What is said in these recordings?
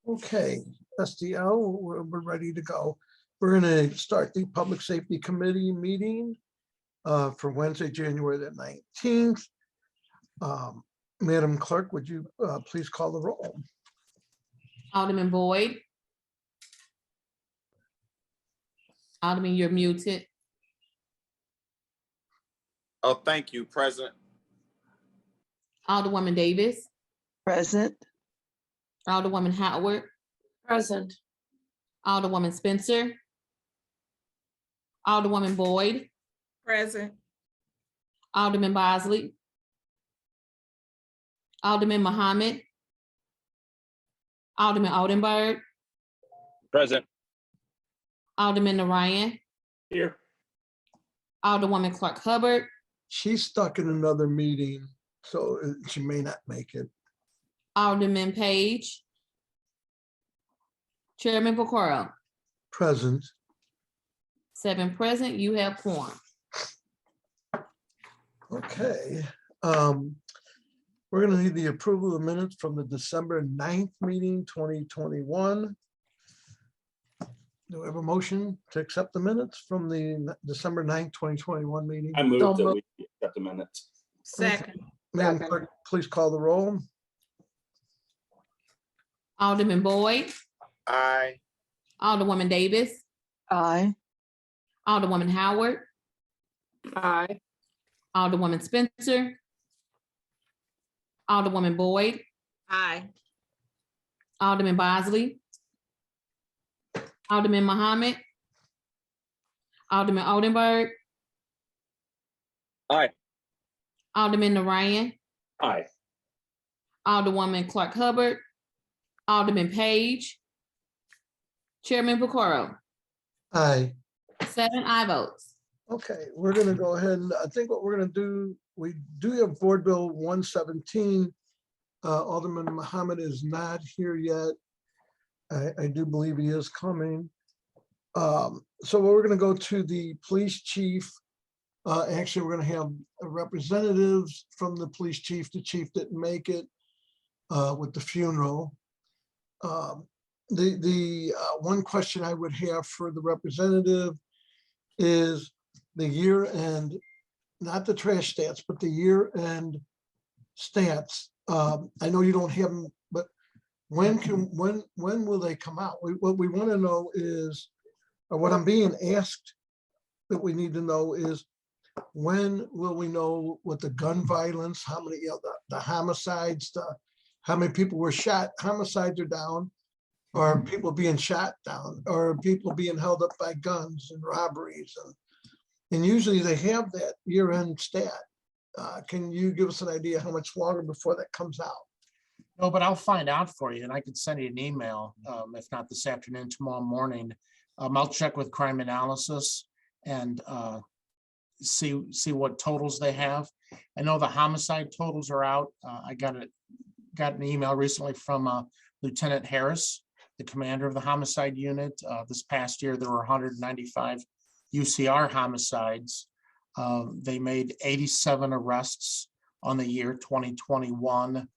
Okay, SDL, we're ready to go. We're going to start the Public Safety Committee meeting for Wednesday, January the 19th. Madam Clerk, would you please call the roll? Alderman Boyd. Alderman, you're muted. Oh, thank you, President. Alderwoman Davis. Present. Alderwoman Howard. Present. Alderwoman Spencer. Alderwoman Boyd. Present. Alderman Bosley. Alderman Muhammad. Alderman Oldenburg. Present. Alderman Narayan. Here. Alderwoman Clark Hubbard. She's stuck in another meeting, so she may not make it. Alderman Page. Chairman Pocoro. Present. 7 present, you have quorum. Okay. We're going to need the approval of minutes from the December 9th meeting, 2021. Do we have a motion to accept the minutes from the December 9th, 2021 meeting? I move that we accept the minutes. Second. Madam Clerk, please call the roll. Alderman Boyd. Aye. Alderwoman Davis. Aye. Alderwoman Howard. Aye. Alderwoman Spencer. Alderwoman Boyd. Aye. Alderman Bosley. Alderman Muhammad. Alderman Oldenburg. Aye. Alderman Narayan. Aye. Alderwoman Clark Hubbard. Alderman Page. Chairman Pocoro. Aye. 7 aye votes. Okay, we're going to go ahead and I think what we're going to do, we do have Board Bill 117. Alderman Muhammad is not here yet. I do believe he is coming. So we're going to go to the police chief. Actually, we're going to have representatives from the police chief. The chief didn't make it with the funeral. The one question I would have for the representative is the year end, not the trash stats, but the year end stats. I know you don't have them, but when will they come out? What we want to know is, or what I'm being asked that we need to know is, when will we know what the gun violence, how many, the homicides, how many people were shot, homicides are down, or people being shot down, or people being held up by guns and robberies. And usually they have that year-end stat. Can you give us an idea how much longer before that comes out? No, but I'll find out for you and I can send you an email, if not this afternoon, tomorrow morning. I'll check with crime analysis and see what totals they have. I know the homicide totals are out. I got an email recently from Lieutenant Harris, the commander of the homicide unit. This past year, there were 195 UCR homicides. They made 87 arrests on the year 2021.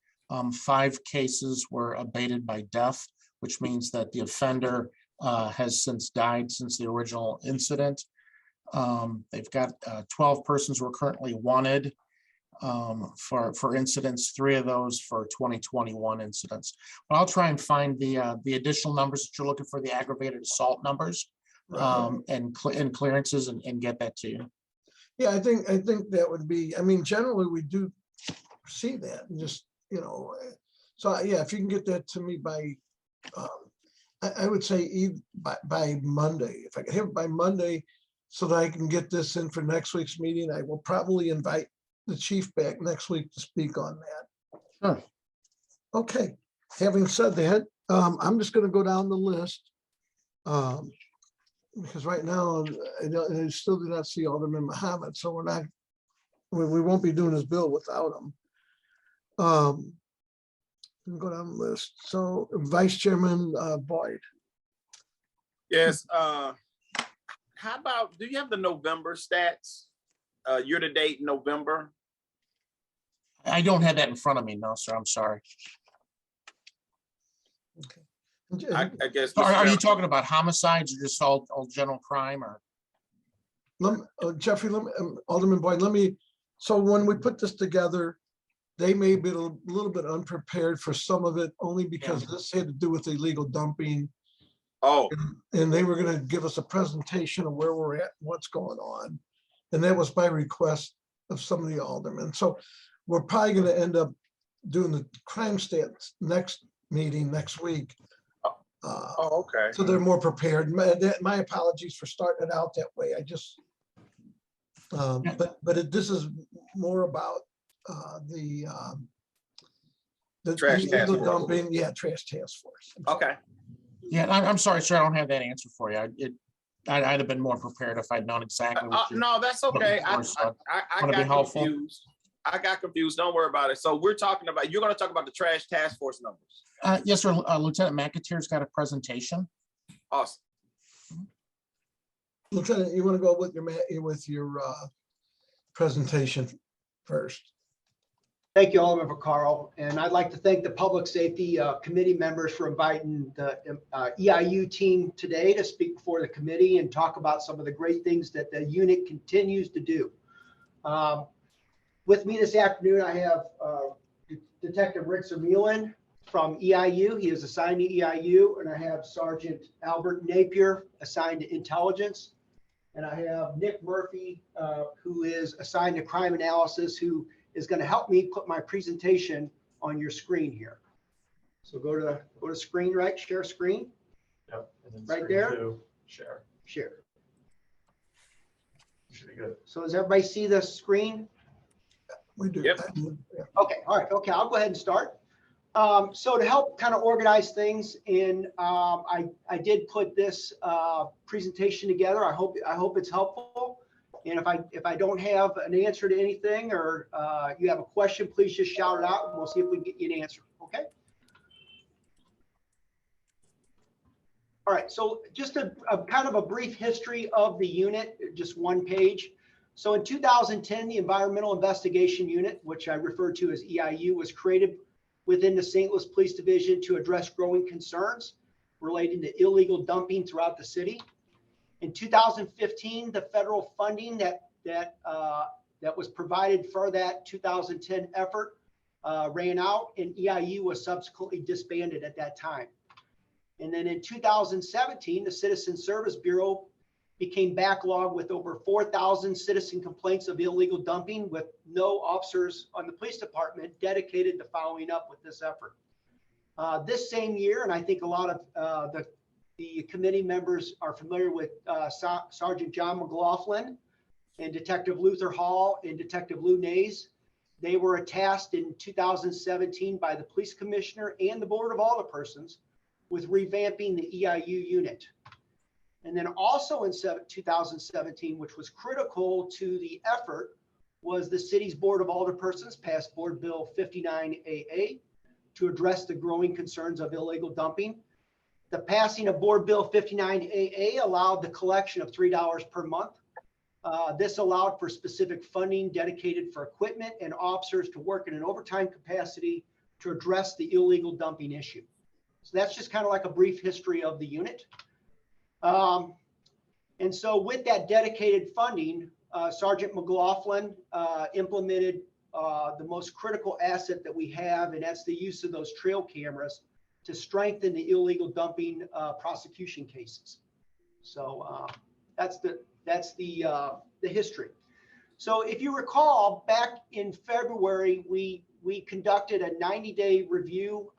5 cases were abated by death, which means that the offender has since died since the original incident. They've got 12 persons who are currently wanted for incidents, 3 of those for 2021 incidents. But I'll try and find the additional numbers that you're looking for, the aggravated assault numbers, and clearances, and get that to you. Yeah, I think that would be, I mean, generally we do see that, and just, you know, so yeah, if you can get that to me by, I would say by Monday, if I can have it by Monday, so that I can get this in for next week's meeting. I will probably invite the chief back next week to speak on that. Sure. Okay, having said that, I'm just going to go down the list. Because right now I still do not see Alderman Muhammad, so we won't be doing this bill without him. Go down the list. So Vice Chairman Boyd. Yes. How about, do you have the November stats? Year to date November? I don't have that in front of me, no, sir. I'm sorry. Okay. I guess. Are Mr. you Chairman, talking about homicides or just all general crime or? Jeffrey, Alderman Boyd, so when we put this together, they may be a little bit unprepared for some of it, only because this had to do with illegal dumping. Oh, And they were gonna give us a presentation of where we're at, what's going on. And that was by request of some of the aldermen. So we're probably gonna end up doing the crime stats next meeting next week. okay. So they're more prepared. My apologies for starting it out that way. I just, this is more about the Trash task illegal force. dumping. Yeah, trash task force. Okay. Yeah, I'm sorry, sir, I don't have that answer for you. I'd have been more prepared if I'd known exactly what you. No, that's okay. looking for, so I wanna be got helpful. confused. I got confused. Don't worry about it. So you're going to talk about the trash task force numbers. Yes, sir. Lieutenant McAteer's got a presentation. Awesome. Lieutenant, you want to go with your presentation first? Thank you, Alderman Vaccaro, and I'd like to thank the Public Safety Committee members for inviting the EIU team today to speak before the committee and talk about some of the great things that the unit continues to do. With me this afternoon, I have Detective Rick Zermulin from EIU. He is assigned to EIU, and I have Sergeant Albert Napier assigned to Intelligence, and I have Nick Murphy, who is assigned to Crime Analysis, who is going to help me put my presentation on your screen here. So go to screen, right? Share screen. Yep. And then Right screen there. 2, share. Share. Should be good. So does everybody see the screen? We do. Yep. Yeah. Okay. All right. Okay. I'll go ahead and start. So to help kind of organize things in, I did put this presentation together. I hope it's helpful. And if I don't have an answer to anything or you have a question, please just shout it out and we'll see if we can get you an answer. Okay. All right. So just a kind of a brief history of the unit, just one page. So in 2010, the Environmental Investigation Unit, which I refer to as EIU, was created within the St. Louis Police Division to address growing concerns relating to illegal dumping throughout the city. In 2015, the federal funding that was provided for that 2010 effort ran out, and EIU was subsequently disbanded at that time. And then in 2017, the Citizen Service Bureau became backlogged with over 4,000 citizen complaints of illegal dumping, with no officers on the police department dedicated to following up with this effort. This same year, and I think a lot of the committee members are familiar with Sergeant John McLaughlin and Detective Luther Hall and Detective Lou Nays. They were tasked in 2017 by the police commissioner and the board of alderpersons with revamping the EIU unit. And then also in 2017, which was critical to the effort, was the city's board of alderpersons passed Board Bill 59AA to address the growing concerns of illegal dumping. The passing of Board Bill 59AA allowed the collection of $3 per month. This allowed for specific funding dedicated for equipment and officers to work in an overtime capacity to address the illegal dumping issue. So that's just kind of like a brief history of the unit. And so with that dedicated funding, Sergeant McLaughlin implemented the most critical asset that we have, and that's the use of those trail cameras to strengthen the illegal dumping prosecution cases. So that's the history. So if you recall, back in February, we conducted a 90-day review.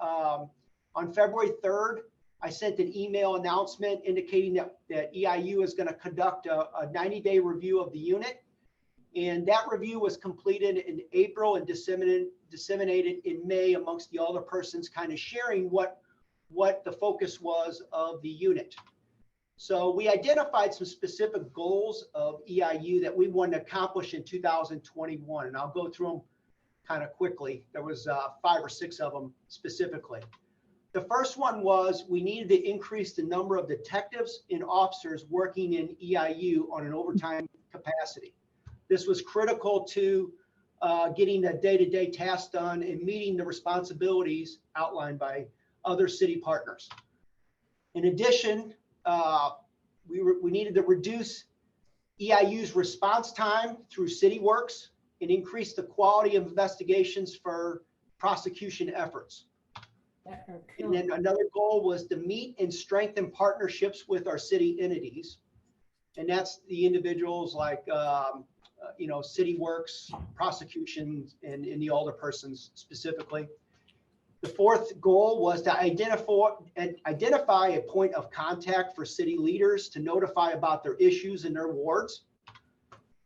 On February 3rd, I sent an email announcement indicating that EIU is going to conduct a 90-day review of the unit. And that review was completed in April and disseminated in May amongst the alderpersons, kind of sharing what the focus was of the unit. So we identified some specific goals of EIU that we wanted to accomplish in 2021. And I'll go through them kind of quickly. There was 5 or 6 of them specifically. The first one was we needed to increase the number of detectives and officers working in EIU on an overtime capacity. This was critical to getting the day-to-day tasks done and meeting the responsibilities outlined by other city partners. In addition, we needed to reduce EIU's response time through CityWorks and increase the quality of investigations for prosecution efforts. And then another goal was to meet and strengthen partnerships with our city entities. And that's the individuals like, CityWorks, prosecutions, and the alderpersons specifically. The fourth goal was to identify a point of contact for city leaders to notify about their issues in their wards.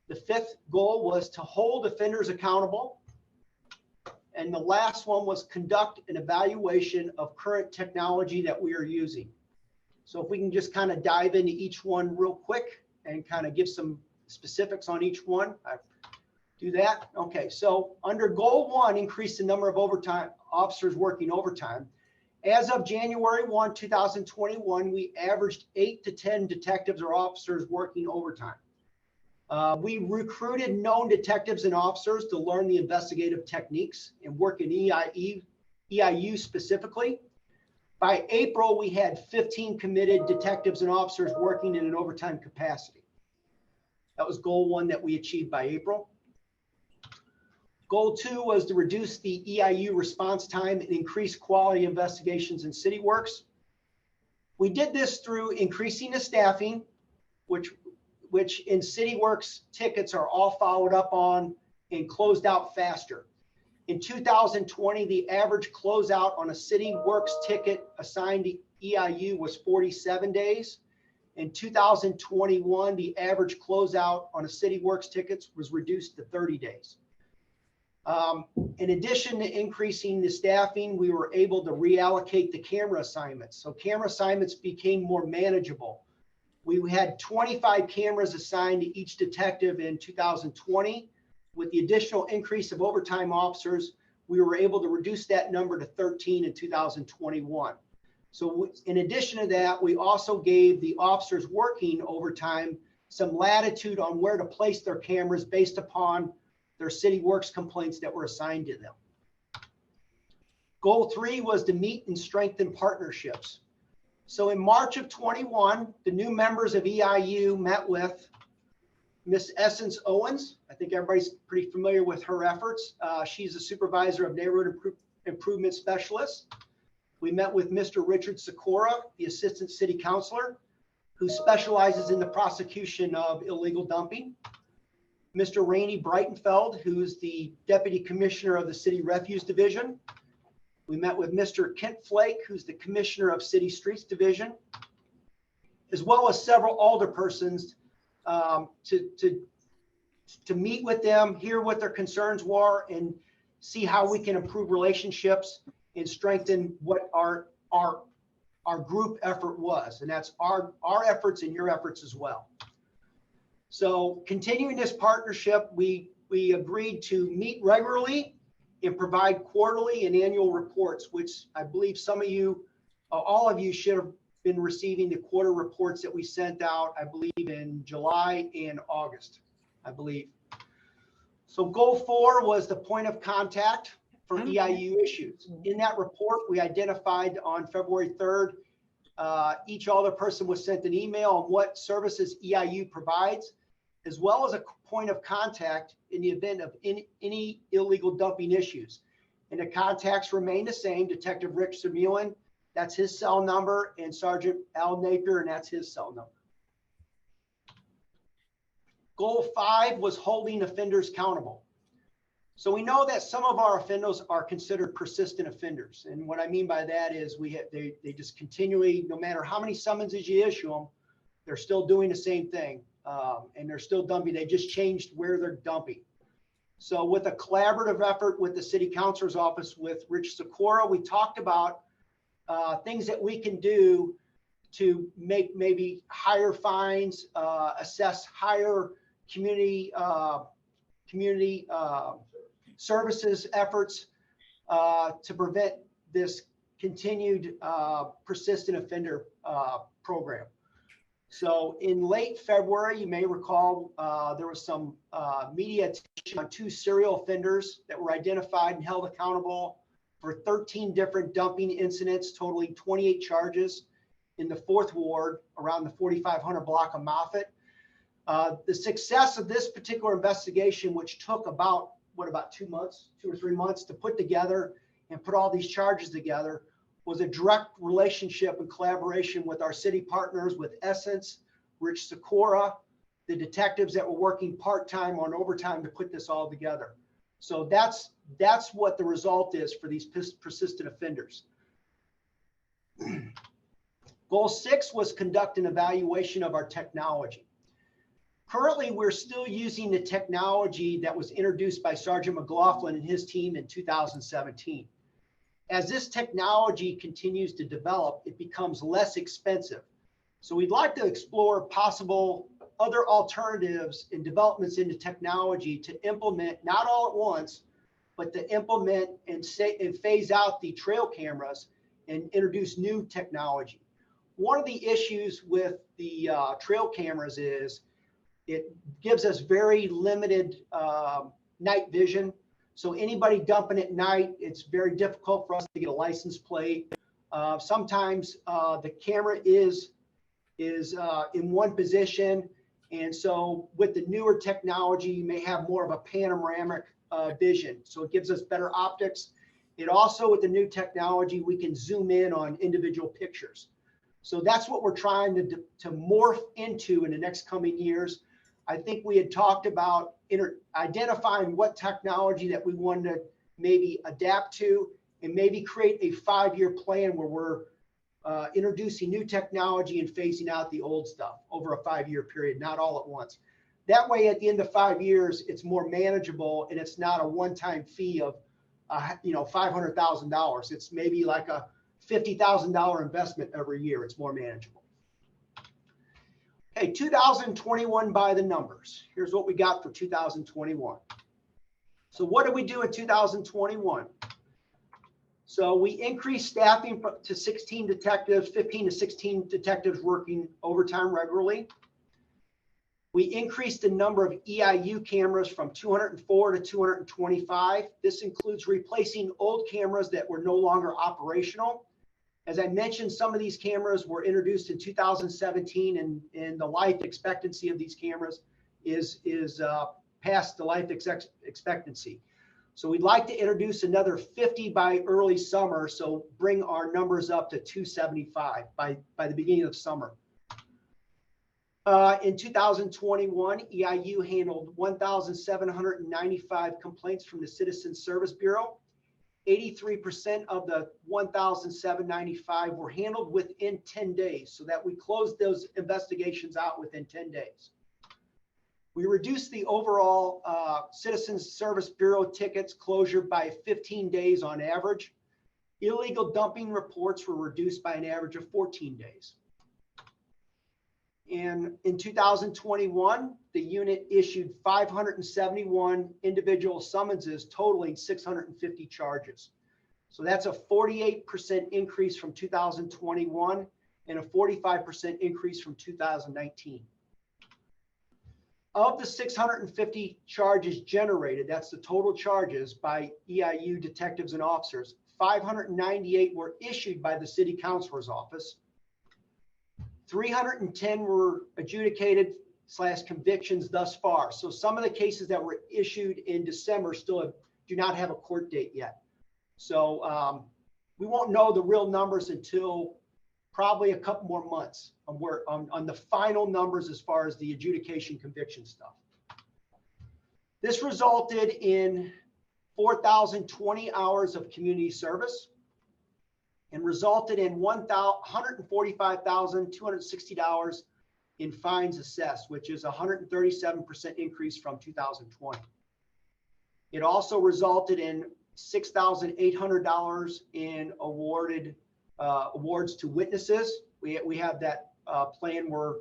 The fifth goal was to hold offenders accountable. And the last one was conduct an evaluation of current technology that we are using. So if we can just kind of dive into each one real quick and kind of give some specifics on each one. I do that. Okay, so under goal 1, increase the number of overtime officers working overtime. As of January 1, 2021, we averaged 8 to 10 detectives or officers working overtime. We recruited known detectives and officers to learn the investigative techniques and work in EIU specifically. By April, we had 15 committed detectives and officers working in an overtime capacity. That was goal 1 that we achieved by April. Goal 2 was to reduce the EIU response time and increase quality investigations in CityWorks. We did this through increasing the staffing, which in CityWorks tickets are all followed up on and closed out faster. In 2020, the average closeout on a CityWorks ticket assigned to EIU was 47 days. In 2021, the average closeout on a CityWorks tickets was reduced to 30 days. In addition to increasing the staffing, we were able to reallocate the camera assignments. So camera assignments became more manageable. We had 25 cameras assigned to each detective in 2020. With the additional increase of overtime officers, we were able to reduce that number to 13 in 2021. So in addition to that, we also gave the officers working overtime some latitude on where to place their cameras based upon their CityWorks complaints that were assigned to them. Goal 3 was to meet and strengthen partnerships. So in March of 21, the new members of EIU met with Miss Essence Owens. I think everybody's pretty familiar with her efforts. She's a supervisor of neighborhood improvement specialist. We met with Mr. Richard Sikora, the assistant city councilor, who specializes in the prosecution of illegal dumping. Mr. Rainey Breitenfeld, who's the deputy commissioner of the city refuse division. We met with Mr. Kent Flake, who's the commissioner of city streets division, as well as several alderpersons to meet with them, hear what their concerns were, and see how we can improve relationships and strengthen what our group effort was. And that's our efforts and your efforts as well. So continuing this partnership, we agreed to meet regularly and provide quarterly and annual reports, which I believe some of you, all of you should have been receiving the quarter reports that we sent out, I believe in July and August, I believe. So goal 4 was the point of contact for EIU issues. In that report, we identified on February 3rd, each alderperson was sent an email on what services EIU provides, as well as a point of contact in the event of any illegal dumping issues. And the contacts remain the same: Detective Rick Sermulin, that's his cell number, and Sergeant Al Napier, and that's his cell number. Goal 5 was holding offenders accountable. So we know that some of our offenders are considered persistent offenders. And what I mean by that is they just continually, no matter how many summonses you issue them, they're still doing the same thing. And they're still dumping. They just changed where they're dumping. So with a collaborative effort with the city councilor's office with Rich Sikora, we talked about things that we can do to make maybe higher fines, assess higher community services efforts to prevent this continued persistent offender program. So in late February, you may recall, there was some media attention on 2 serial offenders that were identified and held accountable for 13 different dumping incidents, totaling 28 charges. in the 4th Ward around the 4500 block of Moffett. The success of this particular investigation, which took about 2 months, 2 or 3 months to put together and put all these charges together, was a direct relationship and collaboration with our city partners, with Essence, Rich Sikora, the detectives that were working part-time on overtime to put this all together. So that's what the result is for these persistent offenders. Goal 6 was conduct an evaluation of our technology. Currently, we're still using the technology that was introduced by Sergeant McLaughlin and his team in 2017. As this technology continues to develop, it becomes less expensive. So we'd like to explore possible other alternatives and developments into technology to implement, not all at once, but to implement and phase out the trail cameras and introduce new technology. One of the issues with the trail cameras is it gives us very limited night vision. So anybody dumping at night, it's very difficult for us to get a license plate. Sometimes the camera is in one position. And so with the newer technology, you may have more of a panoramic vision. So it gives us better optics. It also, with the new technology, we can zoom in on individual pictures. So that's what we're trying to morph into in the next coming years. I think we had talked about identifying what technology that we wanted to maybe adapt to and maybe create a 5-year plan where we're introducing new technology and phasing out the old stuff over a 5-year period, not all at once. That way, at the end of 5 years, it's more manageable and it's not a one-time fee of $500,000. It's maybe like a $50,000 investment every year. It's more manageable. Okay, 2021 by the numbers. Here's what we got for 2021. So what did we do in 2021? So we increased staffing to 16 detectives, 15 to 16 detectives working overtime regularly. We increased the number of EIU cameras from 204 to 225. This includes replacing old cameras that were no longer operational. As I mentioned, some of these cameras were introduced in 2017, and the life expectancy of these cameras is past the life expectancy. So we'd like to introduce another 50 by early summer, so bring our numbers up to 275 by the beginning of summer. In 2021, EIU handled 1,795 complaints from the Citizen Service Bureau. 83% of the 1,795 were handled within 10 days, so that we closed those investigations out within 10 days. We reduced the overall Citizen Service Bureau tickets closure by 15 days on average. Illegal dumping reports were reduced by an average of 14 days. And in 2021, the unit issued 571 individual summonses totaling 650 charges. So that's a 48% increase from 2021 and a 45% increase from 2019. Of the 650 charges generated, that's the total charges by EIU detectives and officers, 598 were issued by the city councilor's office. 310 were adjudicated / convictions thus far. So some of the cases that were issued in December still do not have a court date yet. So we won't know the real numbers until probably a couple more months on the final numbers as far as the adjudication conviction stuff. This resulted in 4,020 hours of community service and resulted in $145,260 in fines assessed, which is a 137% increase from 2020. It also resulted in $6,800 in awards to witnesses. We have that plan where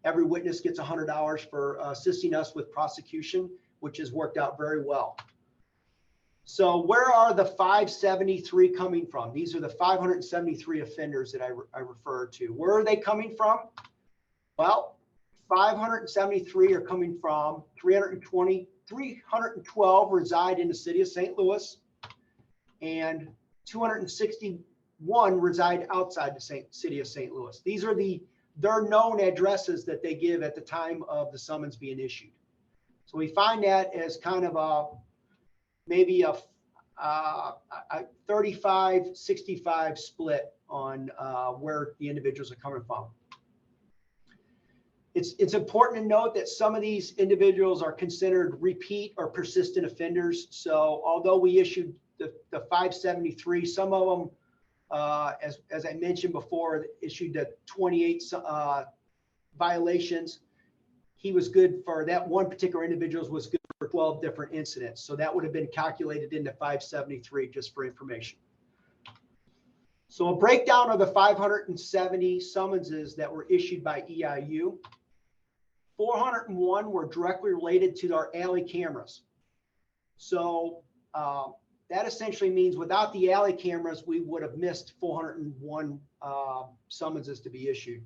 every witness gets $100 for assisting us with prosecution, which has worked out very well. So where are the 573 coming from? These are the 573 offenders that I referred to. Where are they coming from? Well, 573 are coming from 312 reside in the city of St. Louis, and 260 one reside outside the city of St. Louis. These are their known addresses that they give at the time of the summons being issued. So we find that as kind of maybe a 35-65 split on where the individuals are coming from. It's important to note that some of these individuals are considered repeat or persistent offenders. So although we issued the 573, some of them, as I mentioned before, issued the 28 violations. He was good for that one particular individual was good for 12 different incidents. So that would have been calculated into 573 just for information. So a breakdown of the 570 summonses that were issued by EIU. 401 were directly related to our alley cameras. So that essentially means without the alley cameras, we would have missed 401 summonses to be issued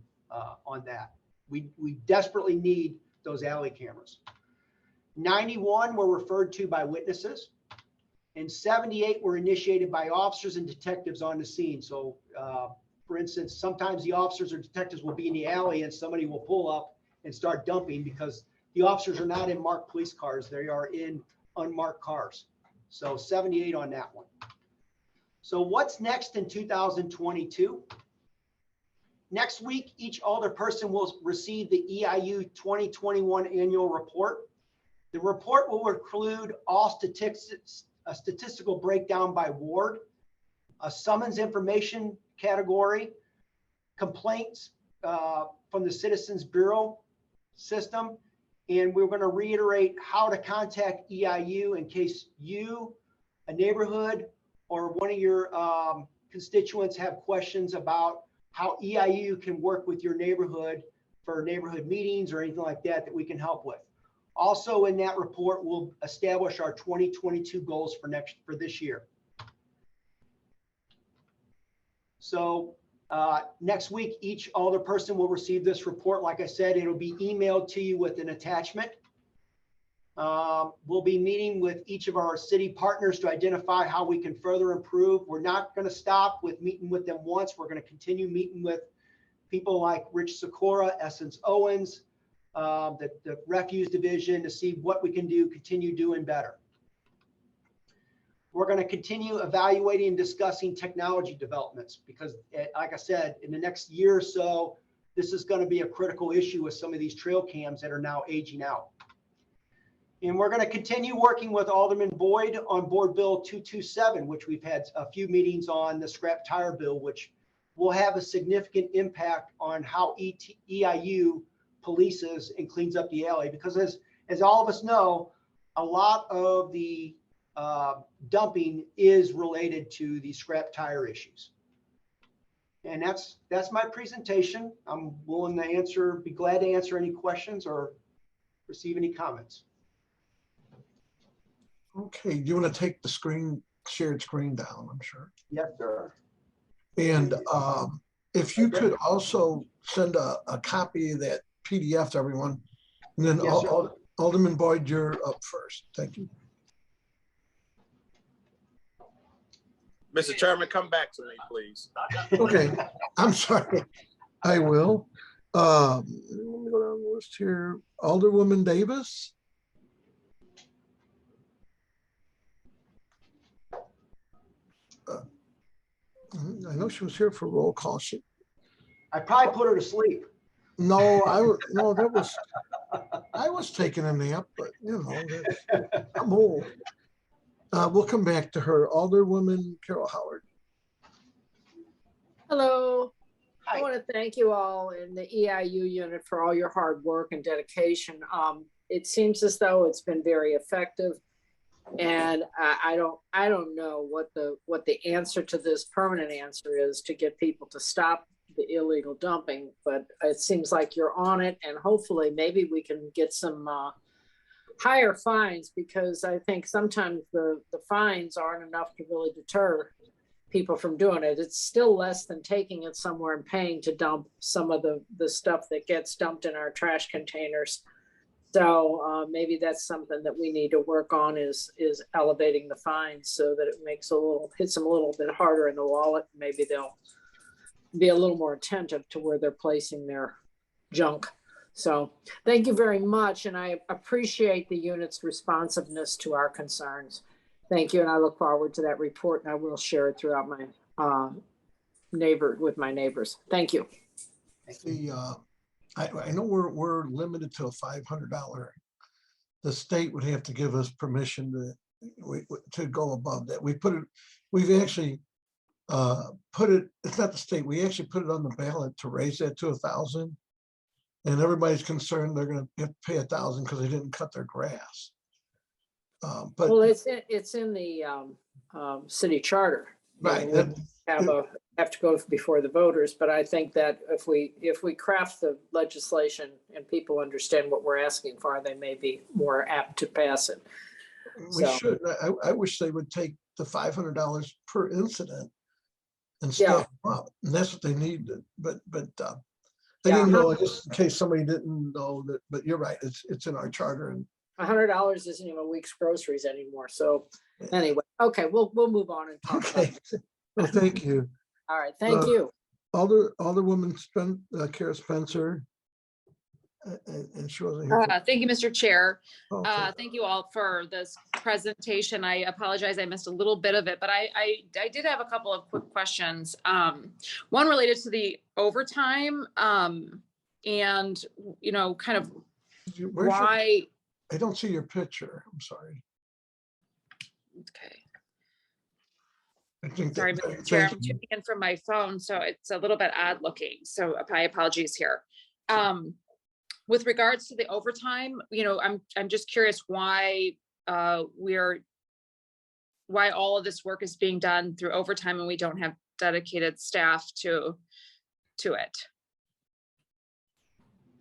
on that. We desperately need those alley cameras. 91 were referred to by witnesses, and 78 were initiated by officers and detectives on the scene. So for instance, sometimes the officers or detectives will be in the alley and somebody will pull up and start dumping because the officers are not in marked police cars. They are in unmarked cars. So 78 on that one. So what's next in 2022? Next week, each alderperson will receive the EIU 2021 annual report. The report will include all statistics, a statistical breakdown by ward, a summons information category, complaints from the Citizens Bureau system, and we're going to reiterate how to contact EIU in case you, a neighborhood, or one of your constituents have questions about how EIU can work with your neighborhood for neighborhood meetings or anything like that we can help with. Also in that report, we'll establish our 2022 goals for this year. So next week, each alderperson will receive this report. Like I said, it'll be emailed to you with an attachment. We'll be meeting with each of our city partners to identify how we can further improve. We're not going to stop with meeting with them once. We're going to continue meeting with people like Rich Sikora, Essence Owens, the refuse division to see what we can do, continue doing better. We're going to continue evaluating and discussing technology developments because, like I said, in the next year or so, this is going to be a critical issue with some of these trail cams that are now aging out. And we're going to continue working with Alderman Boyd on Board Bill 227, which we've had a few meetings on, the scrap tire bill, which will have a significant impact on how EIU polices and cleans up the alley. Because as all of us know, a lot of the dumping is related to the scrap tire issues. And that's my presentation. I'm willing to be glad to answer any questions or receive any comments. Okay, do you want to take the shared screen down, I'm sure? Yes, sir. And if you could also send a copy of that PDF to everyone. And then Yes, sir. Alderman Boyd, you're up first. Thank you. Mr. Chairman, come back to me, please. Okay, I'm sorry. I will. Let me go down the list here. Alderwoman Davis. I know she was here for roll call. I probably put her to sleep. No, I was taking a nap, but you know, I'm old. We'll come back to her. Alderwoman Carol Howard. Hello. Hi. I want to thank you all in the EIU unit for all your hard work and dedication. It seems as though it's been very effective, and I don't know what the answer to this permanent answer is to get people to stop the illegal dumping, but it seems like you're on it, and hopefully maybe we can get some higher fines, because I think sometimes the fines aren't enough to really deter people from doing it. It's still less than taking it somewhere and paying to dump some of the stuff that gets dumped in our trash containers. So maybe that's something that we need to work on is elevating the fines so that it hits them a little bit harder in the wallet. Maybe they'll be a little more attentive to where they're placing their junk. So thank you very much. And I appreciate the unit's responsiveness to our concerns. Thank you. And I look forward to that report, and I will share it throughout my with my neighbors. Thank you. I know we're limited to a $500. The state would have to give us permission to go above that. We've actually put it, it's not the state, we actually put it on the ballot to raise that to 1,000. And everybody's concerned they're gonna have to pay 1,000 because they didn't cut their grass. But Well, it's in the city charter. right, We have to go before the voters, but I think that if we craft the legislation and people understand what we're asking for, they may be more apt to pass it. we So- should, I wish they would take the $500 per incident and Yeah. stack them up, and that's what they need, but they Yeah. didn't know, just in case somebody didn't know that, but you're right, it's in our charter. And $100 isn't even a week's groceries anymore. So anyway, okay, we'll move on and talk about okay, it. well, thank you. All right, thank Uh, you. Alderwoman Kara Spencer. And she wasn't here. Thank you, Mr. Chair. Okay. Thank you all for this presentation. I apologize, I missed a little bit of it, but I did have a couple of quick questions. One related to the overtime, and, you know, kind of Where's your- why, I don't see your picture. I'm sorry. okay, I think sorry, that- Mr. Chair, I'm thank you. tuning in from my phone, so it's a little bit odd looking, so my apologies here. With regards to the overtime, you know, I'm just curious why why all of this work is being done through overtime and we don't have dedicated staff to it.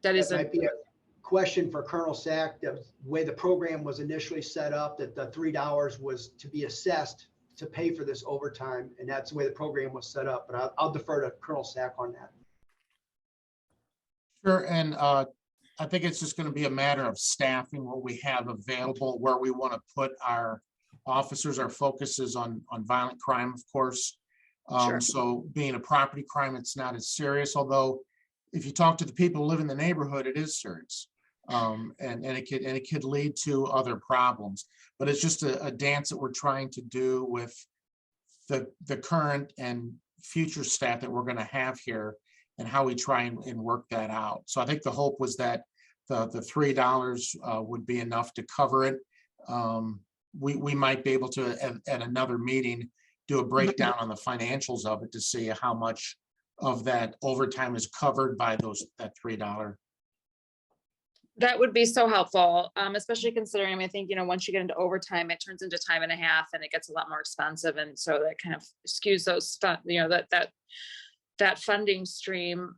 That is That might be a question for Colonel Sack. The way the program was initially set up, that the $3 was to be assessed to pay for this overtime, and that's the way the program was set up. But I'll defer to Colonel Sack on that. Sure, and I think it's just gonna be a matter of staffing what we have available, where we want to put our officers. Our focus is on violent crime, of course. Sure. So being a property crime, it's not as serious, although if you talk to the people who live in the neighborhood, it is serious. And it could lead to other problems, but it's just a dance that we're trying to do with the current and future staff that we're gonna have here, and how we try and work that out. So I think the hope was that the $3 would be enough to cover it. We might be able to, at another meeting, do a breakdown on the financials of it to see how much of that overtime is covered by that $3. That would be so helpful, especially considering, I mean, I think, you know, once you get into overtime, it turns into time and a half and it gets a lot more expensive. And so that kind of skews those, you know, that funding stream.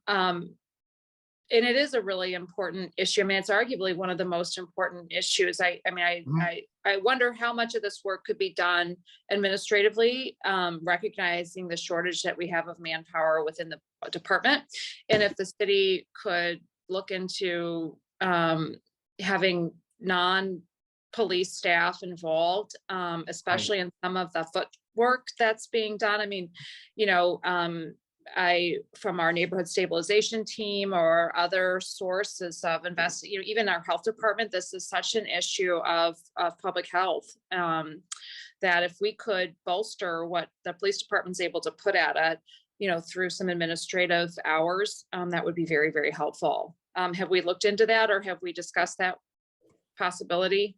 And it is a really important issue. I mean, it's arguably one of the most important issues. I wonder how much of this work could be done administratively, recognizing the shortage that we have of manpower within the department. And if the city could look into having non-police staff involved, especially in some of the footwork that's being done. I mean, you know, from our neighborhood stabilization team or other sources of you know, even our health department, this is such an issue of public health, that if we could bolster what the police department's able to put at it, you know, through some administrative hours, that would be very, very helpful. Have we looked into that, or have we discussed that possibility?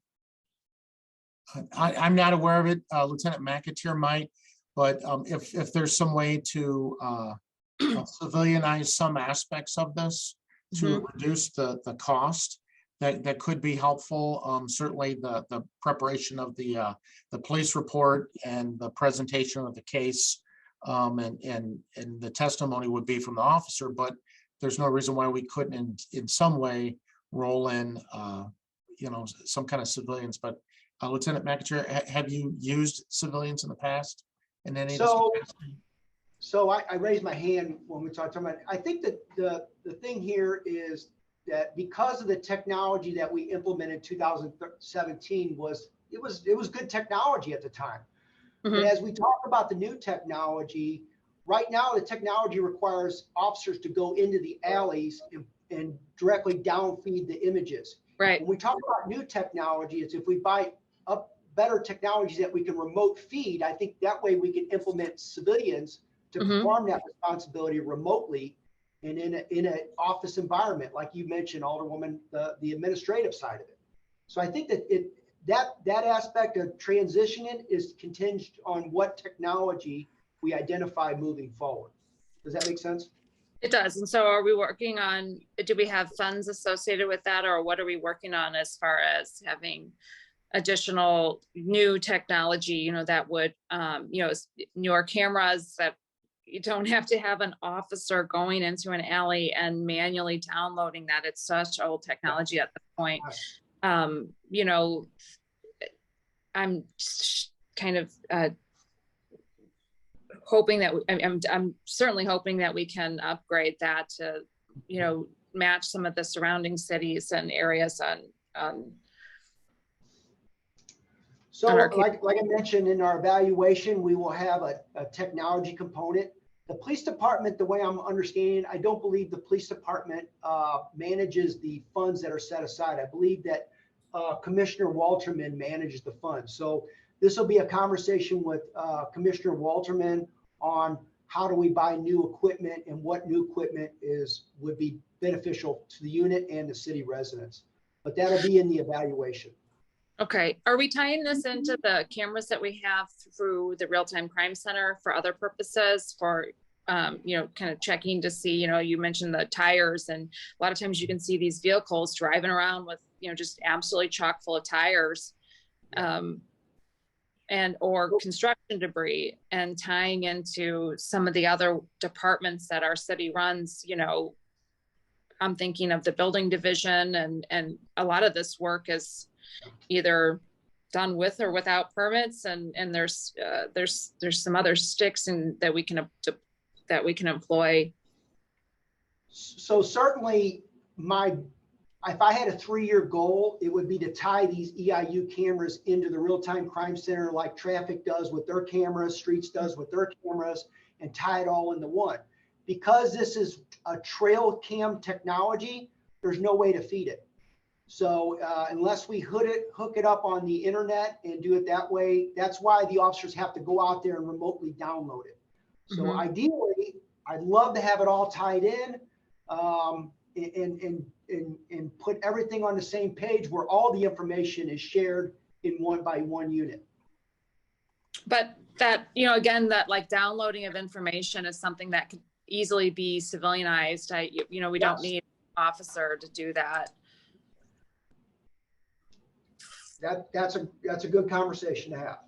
I'm not aware of it. Lieutenant McAteer might, but if there's some way to civilianize some aspects of this to reduce the cost, that could be helpful. Certainly the preparation of the police report and the presentation of the case, and the testimony would be from the officer, but there's no reason why we couldn't in some way roll in you know, some kind of civilians. But Lieutenant McAteer, have you used civilians in the past in any of this capacity? So I raised my hand when we talked about it. I think that the thing here is that because of the technology that we implemented in 2017 it was good technology at the time. But Mhm. as we talk about the new technology, right now the technology requires officers to go into the alleys and directly downfeed the images. Right. When we talk about new technology, it's if we buy up better technologies that we can remote feed, I think that way we can implement civilians to Mhm. perform that responsibility remotely and in an office environment, like you mentioned, Alderwoman, the administrative side of it. So I think that aspect of transitioning is contingent on what technology we identify moving forward. Does that make sense? It does. And so are we working on, do we have funds associated with that, or what are we working on as far as having additional new technology, you know, that would, you know, newer cameras that you don't have to have an officer going into an alley and manually downloading that. It's such old technology at this point. You know, I'm kind of hoping that I'm certainly hoping that we can upgrade that to, you know, match some of the surrounding cities and areas on So our like I mentioned in our evaluation, we will have a technology component. The police department, the way I'm understanding, I don't believe the police department manages the funds that are set aside. I believe that Commissioner Walterman manages the funds. So this will be a conversation with Commissioner Walterman on how do we buy new equipment and what new equipment would be beneficial to the unit and the city residents. But that'll be in the evaluation. Okay, are we tying this into the cameras that we have through the Real-Time Crime Center for other purposes, for, you know, kind of checking to see, you know, you mentioned the tires, and a lot of times you can see these vehicles driving around with, you know, just absolutely chock full of tires, and or construction debris, and tying into some of the other departments that our city runs. You know, I'm thinking of the building division, and a lot of this work is either done with or without permits, and there's some other sticks and that we can employ. So certainly if I had a 3-year goal, it would be to tie these EIU cameras into the Real-Time Crime Center like traffic does with their cameras, streets does with their cameras, and tie it all into one. Because this is a trail cam technology, there's no way to feed it. So unless we hook it up on the internet and do it that way, that's why the officers have to go out there and remotely download it. So ideally, I'd love to have it all tied in and put everything on the same page where all the information is shared in one unit. But that, you know, again, that like downloading of information is something that could easily be civilianized. You know, we don't need an officer to do that. That's a good conversation to have.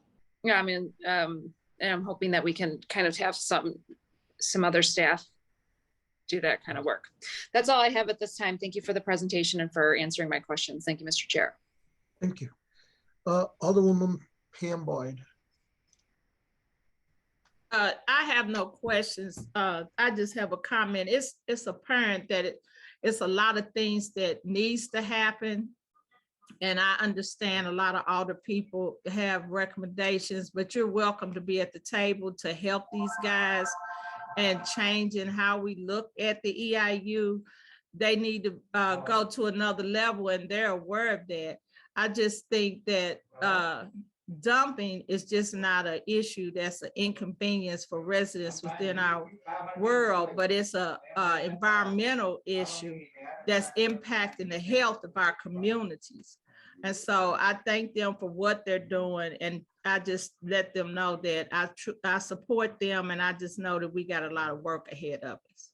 Yeah, I mean, and I'm hoping that we can kind of have some other staff do that kind of work. That's all I have at this time. Thank you for the presentation and for answering my questions. Thank you, Mr. Chair. Thank you. Alderwoman Pam Boyd. I have no questions. I just have a comment. It's apparent that it's a lot of things that needs to happen. And I understand a lot of older people have recommendations, but you're welcome to be at the table to help these guys and changing how we look at the EIU. They need to go to another level, and they're aware of that. I just think that dumping is just not an issue that's an inconvenience for residents within our world, but it's a environmental issue that's impacting the health of our communities. And so I thank them for what they're doing, and I just let them know that I support them, and I just know that we got a lot of work ahead of us.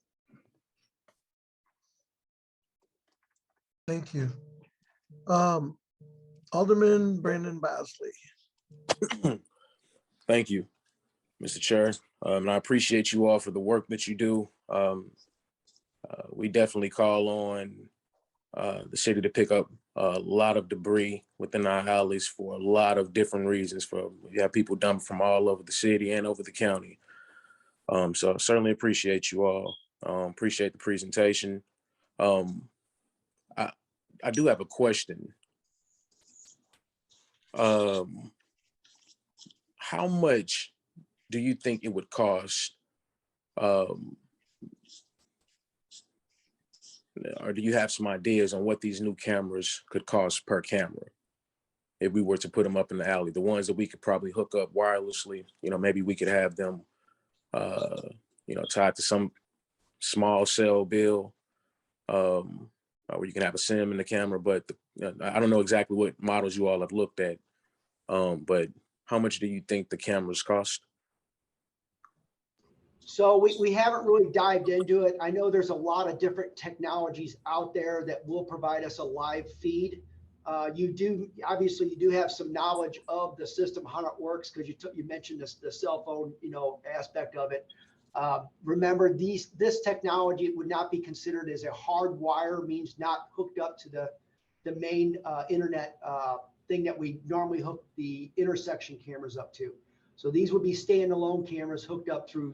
Thank you. Alderman Brandon Bosley. Thank you, Mr. Chair. And I appreciate you all for the work that you do. We definitely call on the city to pick up a lot of debris within our alleys for a lot of different reasons. You have people dumping from all over the city and over the county. So I certainly appreciate you all. Appreciate the presentation. I do have a question. How much do you think it would cost? Or do you have some ideas on what these new cameras could cost per camera? If we were to put them up in the alley, the ones that we could probably hook up wirelessly, maybe we could have them, tied to some small cell bill, where you can have a SIM in the camera, but I don't know exactly what models you all have looked at. But how much do you think the cameras cost? So we haven't really dived into it. I know there's a lot of different technologies out there that will provide us a live feed. You do have some knowledge of the system, how it works, because you mentioned the cell phone, aspect of it. Remember, this technology would not be considered as a hard wire, means not hooked up to the main internet thing that we normally hook the intersection cameras up to. So these would be standalone cameras hooked up through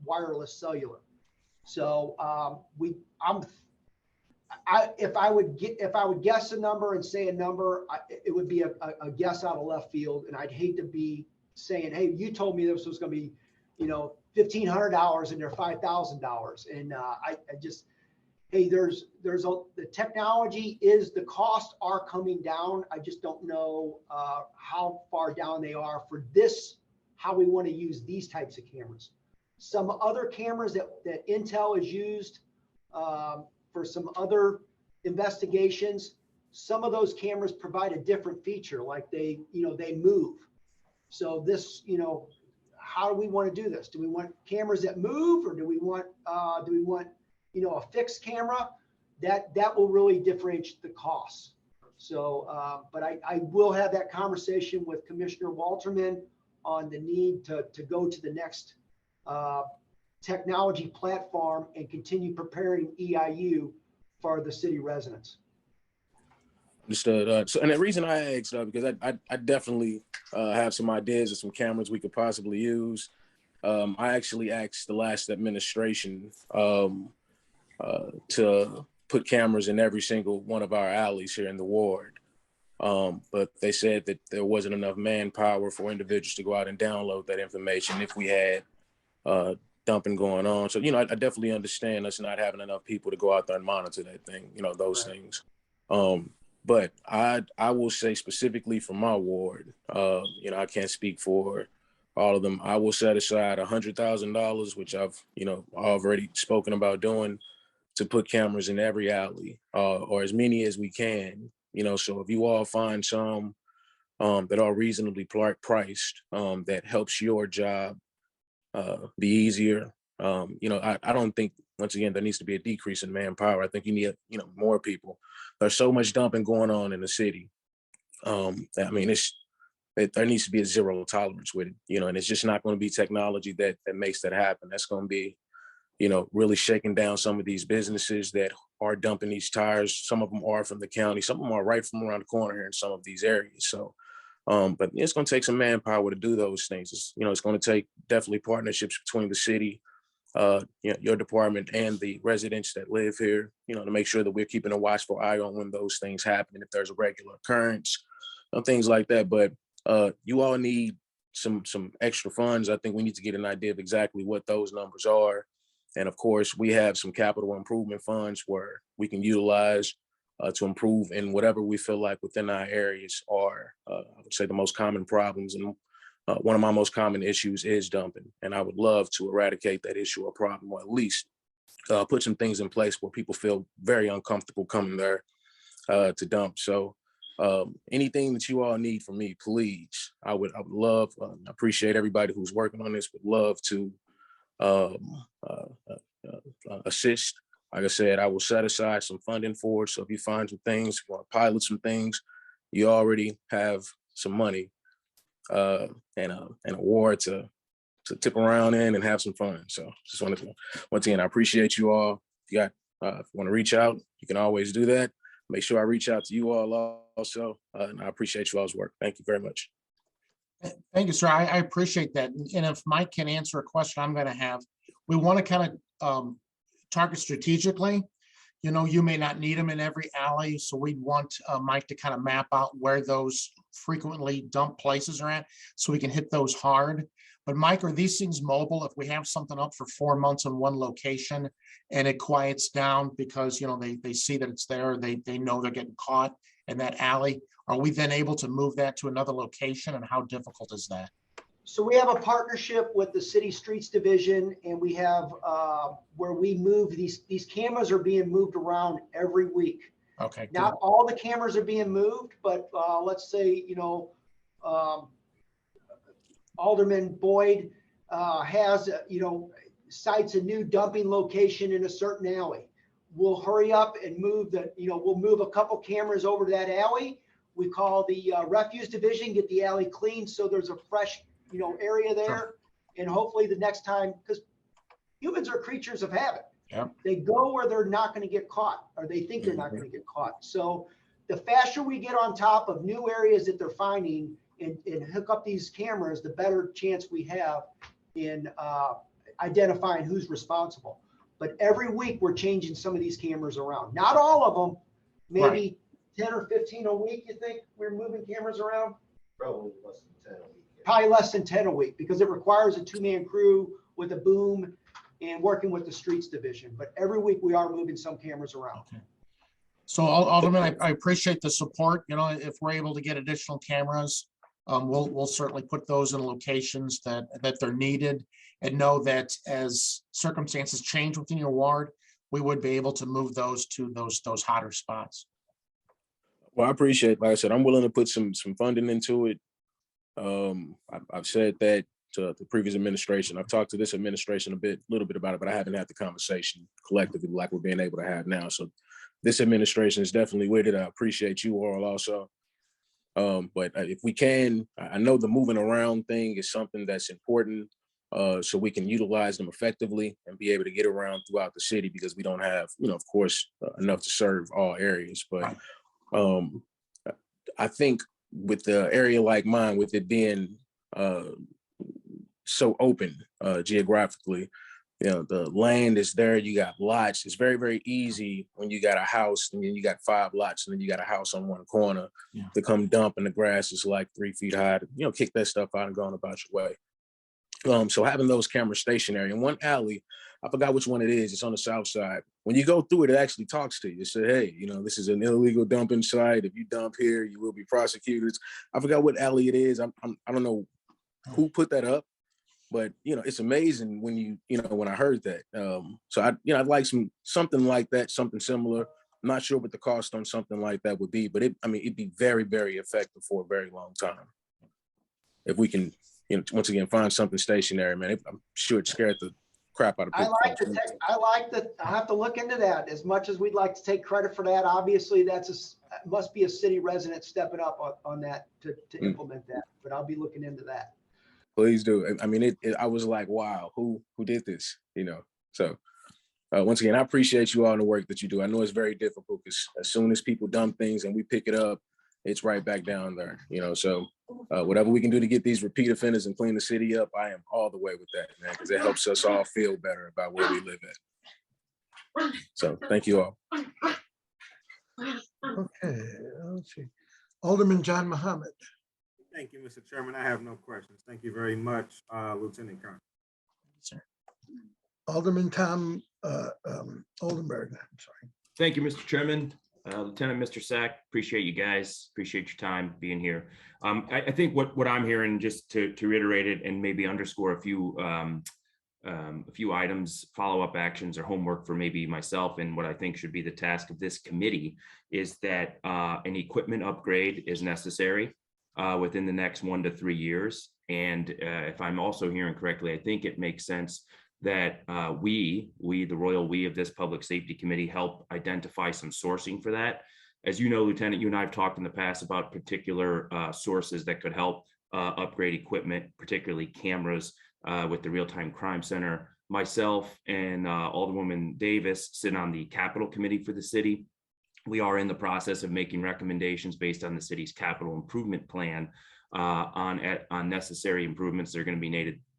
wireless cellular. So if I would guess a number and say a number, it would be a guess out of left field, and I'd hate to be saying, hey, you told me this was going to be, $1,500 and they're $5,000, and I just, hey, the technology the costs are coming down. I just don't know how far down they are for this, how we want to use these types of cameras. Some other cameras that Intel has used for some other investigations, some of those cameras provide a different feature, like they move. So this, how do we want to do this? Do we want cameras that move, or do we want a fixed camera? That will really differentiate the costs. So, but I will have that conversation with Commissioner Walterman on the need to go to the next technology platform and continue preparing EIU for the city residents. Understood. And the reason I asked, because I definitely have some ideas of some cameras we could possibly use. I actually asked the last administration to put cameras in every single one of our alleys here in the ward. But they said that there wasn't enough manpower for individuals to go out and download that information if we had dumping going on. So, I definitely understand us not having enough people to go out there and monitor that thing, those Right. things. But I will say specifically for my ward, I can't speak for all of them. I will set aside $100,000, which I've, already spoken about doing, to put cameras in every alley, or as many as we can, so if you all find some that are reasonably priced, that helps your job be easier. I don't think, once again, there needs to be a decrease in manpower. I think you need, more people. There's so much dumping going on in the city. There needs to be a zero tolerance with it, and it's just not going to be technology that makes that happen. That's going to be, really shaking down some of these businesses that are dumping these tires. Some of them are from the county. Some of them are right from around the corner here in some of these areas. So, but it's going to take some manpower to do those things. It's going to take definitely partnerships between the city, your department, and the residents that live here, to make sure that we're keeping a watchful eye on when those things happen, and if there's a regular occurrence, things like that. But you all need some extra funds. I think we need to get an idea of exactly what those numbers are. And of course, we have some capital improvement funds where we can utilize to improve in whatever we feel like within our areas are, I would say, the most common problems. And one of my most common issues is dumping. And I would love to eradicate that issue or problem, or at least put some things in place where people feel very uncomfortable coming there to dump. So anything that you all need from me, please, I would love, appreciate everybody who's working on this, would love to assist. Like I said, I will set aside some funding for it. So if you find some things, want to pilot some things, you already have some money and an award to tip around in and have some fun. So just wanted to, once again, I appreciate you all. If you want to reach out, you can always do that. Make sure I reach out to you all also. And I appreciate you all's work. Thank you very much. Thank you, sir. I appreciate that. And if Mike can answer a question I'm going to have, we want to kind of target strategically. you know, you may not need them in every alley, so we'd want Mike to kind of map out where those frequently dumped places are at, so we can hit those hard. But Mike, are these things mobile? If we have something up for 4 months in one location and it quiets down because, you know, they see that it's there, they know they're getting caught in that alley, are we then able to move that to another location, and how difficult is that? So we have a partnership with the city streets division, and we have where we move these cameras are being moved around every week. Okay, good. Not all the cameras are being moved, but let's say, you know, Alderman Boyd has, you know, cites a new dumping location in a certain alley. We'll hurry up and move we'll move a couple cameras over to that alley. We call the refuse division, get the alley clean so there's a fresh, you know, area there. Sure. And hopefully the next time, because humans are creatures of habit. Yep. They go where they're not going to get caught, or they think they're not going to get caught. So the faster we get on top of new areas that they're finding and hook up these cameras, the better chance we have in identifying who's responsible. But every week we're changing some of these cameras around. Not all of them, maybe 10 or 15 a week. You think we're moving cameras around? Probably less than 10 a week. Probably less than 10 a week, because it requires a 2-man crew with a boom and working with the streets division. But every week we are moving some cameras around. Okay. So Alderman, I appreciate the support. You know, if we're able to get additional cameras, we'll certainly put those in locations that they're needed, and know that as circumstances change within your ward, we would be able to move those to those hotter spots. Well, I appreciate, like I said, I'm willing to put some funding into it. I've said that to the previous administration. I've talked to this administration a little bit about it, but I haven't had the conversation collectively like we're being able to have now. So this administration is definitely with it. I appreciate you all also. But if we can, I know the moving around thing is something that's important, so we can utilize them effectively and be able to get around throughout the city, because we don't have, you know, of course, enough to serve all areas. But I think with the area like mine, with it being so open geographically, you know, the land is there, you got lots. It's very, very easy when you got a house and then you got 5 lots and then you got a house on one corner to come dump, and the grass is like 3 feet high, to, you know, kick that stuff out and go on about your way. So having those cameras stationary in one alley, I forgot which one it is. It's on the south side. When you go through it, it actually talks to you. It said, hey, you know, this is an illegal dumping site. If you dump here, you will be prosecuted. I forgot what alley it is. I don't know who put that up, but, you know, it's amazing when when I heard that. So I'd like something like that, something similar. I'm not sure what the cost on something like that would be, but it'd be very, very effective for a very long time. If we can, you know, once again, find something stationary, man. I'm sure it scared the crap out of people. I have to look into that. As much as we'd like to take credit for that, obviously must be a city resident stepping up on that to implement that, but I'll be looking into that. Please do. I mean, I was like, wow, who did this? You know, so once again, I appreciate you all in the work that you do. I know it's very difficult, because as soon as people dump things and we pick it up, it's right back down there, you know. So whatever we can do to get these repeat offenders and clean the city up, I am all the way with that, man, because it helps us all feel better about where we live at. So thank you all. Okay, let's see. Alderman John Muhammad. Thank you, Mr. Chairman. I have no questions. Thank you very much, Lieutenant Colonel. Sir. Alderman Tom Oldenburg. I'm sorry. Thank you, Mr. Chairman. Lieutenant, Mr. Sack, appreciate you guys. Appreciate your time being here. I think what I'm hearing, just to reiterate it and maybe underscore a few items, follow-up actions or homework for maybe myself, and what I think should be the task of this committee, is that an equipment upgrade is necessary within the next 1 to 3 years. And if I'm also hearing correctly, I think it makes sense that we, the royal we of this Public Safety Committee, help identify some sourcing for that. As you know, Lieutenant, you and I have talked in the past about particular sources that could help upgrade equipment, particularly cameras with the Real-Time Crime Center. Myself and Alderwoman Davis sit on the Capital Committee for the city. We are in the process of making recommendations based on the city's capital improvement plan on necessary improvements that are going to be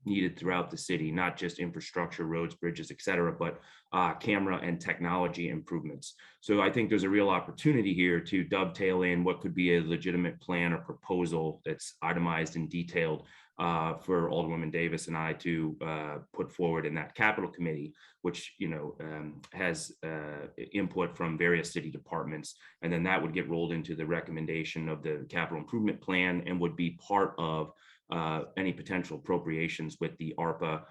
needed throughout the city, not just infrastructure, roads, bridges, et cetera, but camera and technology improvements. So I think there's a real opportunity here to dovetail in what could be a legitimate plan or proposal that's itemized and detailed for Alderwoman Davis and I to put forward in that capital committee, which has input from various city departments, and then that would get rolled into the recommendation of the capital improvement plan and would be part of any potential appropriations with the ARPA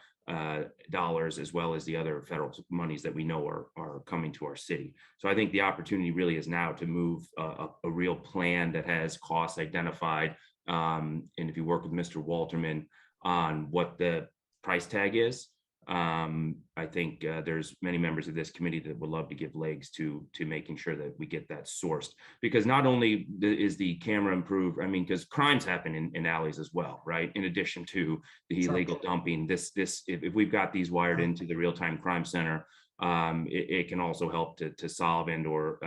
dollars, as well as the other federal monies that we know are coming to our city. So I think the opportunity really is now to move a real plan that has costs identified. And if you work with Mr. Walterman on what the price tag is, I think there's many members of this committee that would love to give legs to making sure that we get that sourced, because not only is the camera improved, I mean, because crimes happen in alleys as well, right? In addition to the illegal dumping, if we've got these wired into the real-time crime center, it can also help to solve and or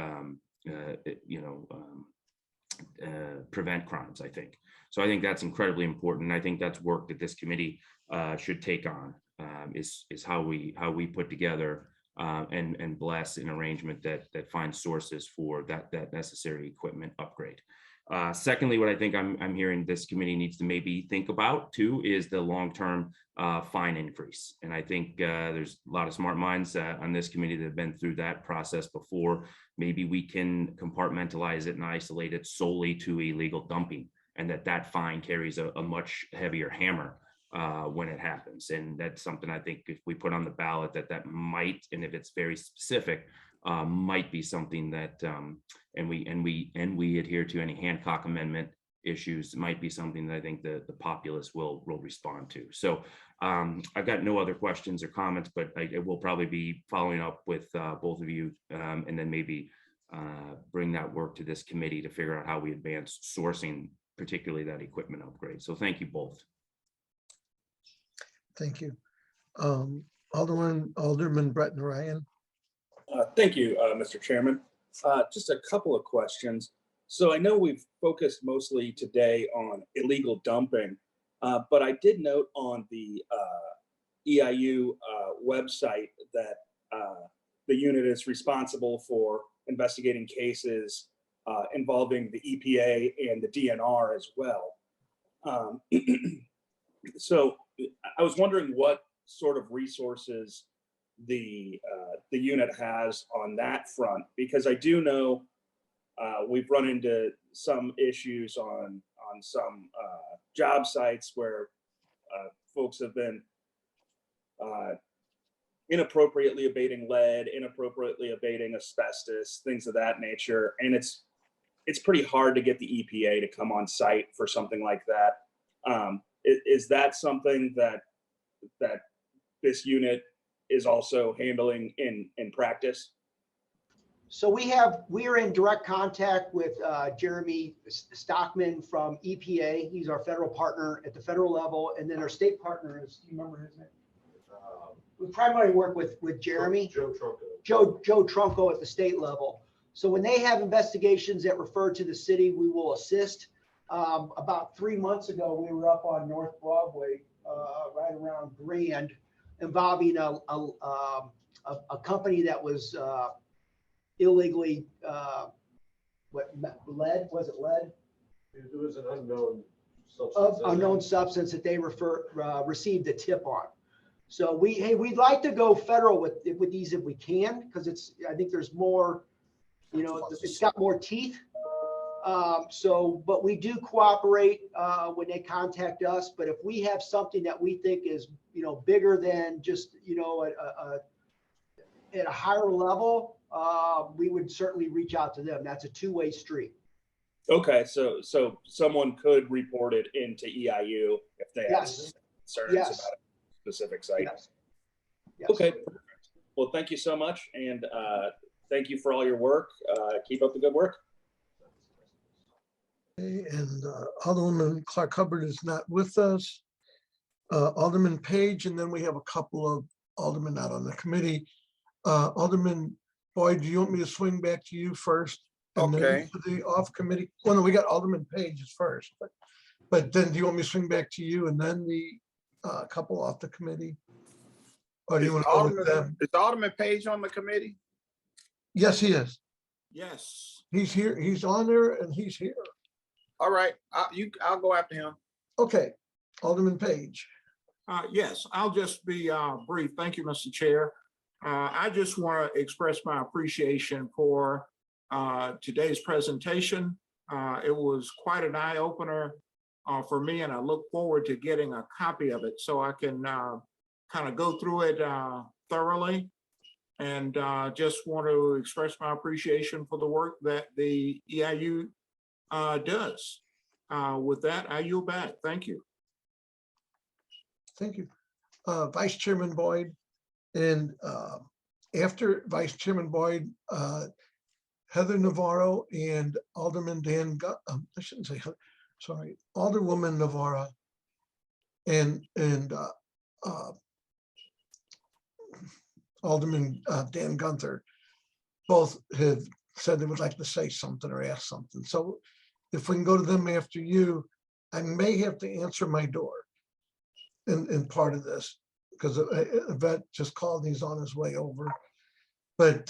prevent crimes, I think. So I think that's incredibly important. I think that's work that this committee should take on, is how we put together and bless an arrangement that finds sources for that necessary equipment upgrade. Secondly, what I think I'm hearing this committee needs to maybe think about too is the long-term fine increase. And I think there's a lot of smart minds on this committee that have been through that process before. Maybe we can compartmentalize it and isolate it solely to illegal dumping, and that fine carries a much heavier hammer when it happens. And that's something I think if we put on the ballot that might, and if it's very specific, might be something that and we adhere to any Hancock Amendment issues, might be something that I think the populace will respond to. So I've got no other questions or comments, but I will probably be following up with both of you, and then maybe bring that work to this committee to figure out how we advance sourcing, particularly that equipment upgrade. So thank you both. Thank you. Alderman Brett Ryan. Thank you, Mr. Chairman. Just a couple of questions. So I know we've focused mostly today on illegal dumping, but I did note on the EIU website that the unit is responsible for investigating cases involving the EPA and the DNR as well. So I was wondering what sort of resources the unit has on that front, because I do know we've run into some issues on some job sites where folks have been inappropriately abating lead, inappropriately abating asbestos, things of that nature, and it's pretty hard to get the EPA to come on site for something like that. Is that something that this unit is also handling in practice? So we are in direct contact with Jeremy Stockman from EPA. He's our federal partner at the federal level, and then our state partner is, do you remember his name? We primarily work with Jeremy. Joe Trunco. Joe Trunco at the state level. So when they have investigations that refer to the city, we will assist. About 3 months ago, we were up on North Broadway, right around Grand, involving a company that was illegally, lead? Was it lead? It was an unknown substance. Unknown substance that they received a tip on. So we'd like to go federal with these if we can, because I think there's more, it's got more teeth. But we do cooperate when they contact us. But if we have something that we think is, bigger than just, at a higher level, we would certainly reach out to them. That's a two-way street. Okay, so someone could report it into EIU if they have concerns about a specific site. Yes. Okay, perfect. Well, thank you so much, and thank you for all your work. Keep up the good work. Okay, and Alderman Clark Hubbard is not with us. Alderman Page, and then we have a couple of aldermen not on the committee. Alderman Boyd, do you want me to swing back to you first? And okay. Then to the off committee. Well, no, we got Alderman Page's first, but then do you want me to swing back to you and then the a couple off the committee? Or do you Is want to go with them? Alderman Page on the committee? Yes, he is. Yes. He's here. He's on there and he's here. All right, I'll go after him. Okay, Alderman Page. Yes, I'll just be brief. Thank you, Mr. Chair. I just want to express my appreciation for today's presentation. It was quite an eye opener for me, and I look forward to getting a copy of it so I can kind of go through it thoroughly. And just want to express my appreciation for the work that the EIU does. With that, I yield back. Thank you. Thank you. Vice Chairman Boyd, and after Vice Chairman Boyd, Heather Navarro and Alderman Dan, I shouldn't say, sorry, Alderwoman Navarro and Alderman Dan Gunther both have said they would like to say something or ask something. So if we can go to them after you, I may have to answer my door in part of this because a vet just called, he's on his way over. But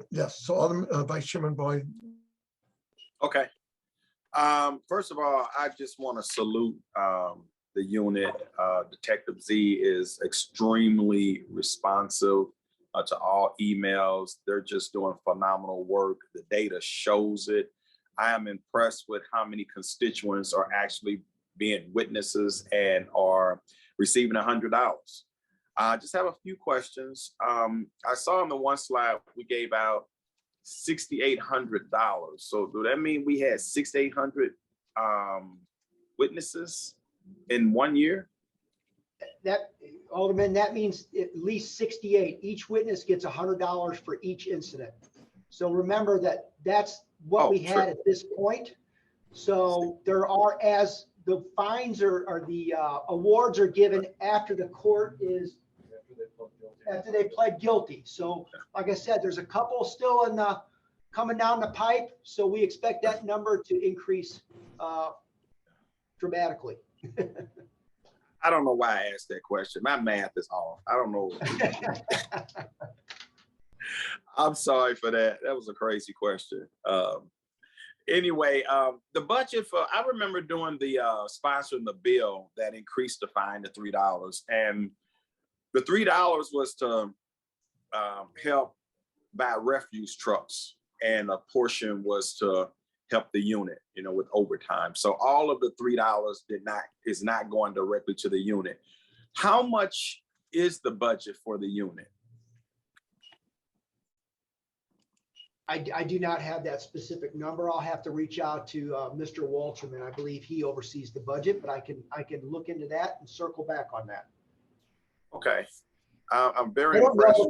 yes, so Alderman, Vice Chairman Boyd. Okay. First of all, I just want to salute the unit. Detective Z is extremely responsive to all emails. They're just doing phenomenal work. The data shows it. I am impressed with how many constituents are actually being witnesses and are receiving $100. I just have a few questions. I saw on the one slide we gave out $6,800. So do that mean we had 6,800 witnesses in 1 year? That, Alderman, that means at least 68. Each witness gets $100 for each incident. So remember that that's what we had at this point. So there are, as the fines or the awards are given after the court is, after they pled guilty. So like I said, there's a couple still in the coming down the pipe. So we expect that number to increase dramatically. I don't know why I asked that question. My math is off. I don't know. I'm sorry for that. That was a crazy question. Anyway, the budget for, I remember doing the sponsoring the bill that increased the fine to $3. And the $3 was to help buy refuse trucks. And a portion was to help the unit, you know, with overtime. So all of the $3 is not going directly to the unit. How much is the budget for the unit? I do not have that specific number. I'll have to reach out to Mr. Walterman. I believe he oversees the budget, but I can look into that and circle back on that. Okay. I'm very impressed.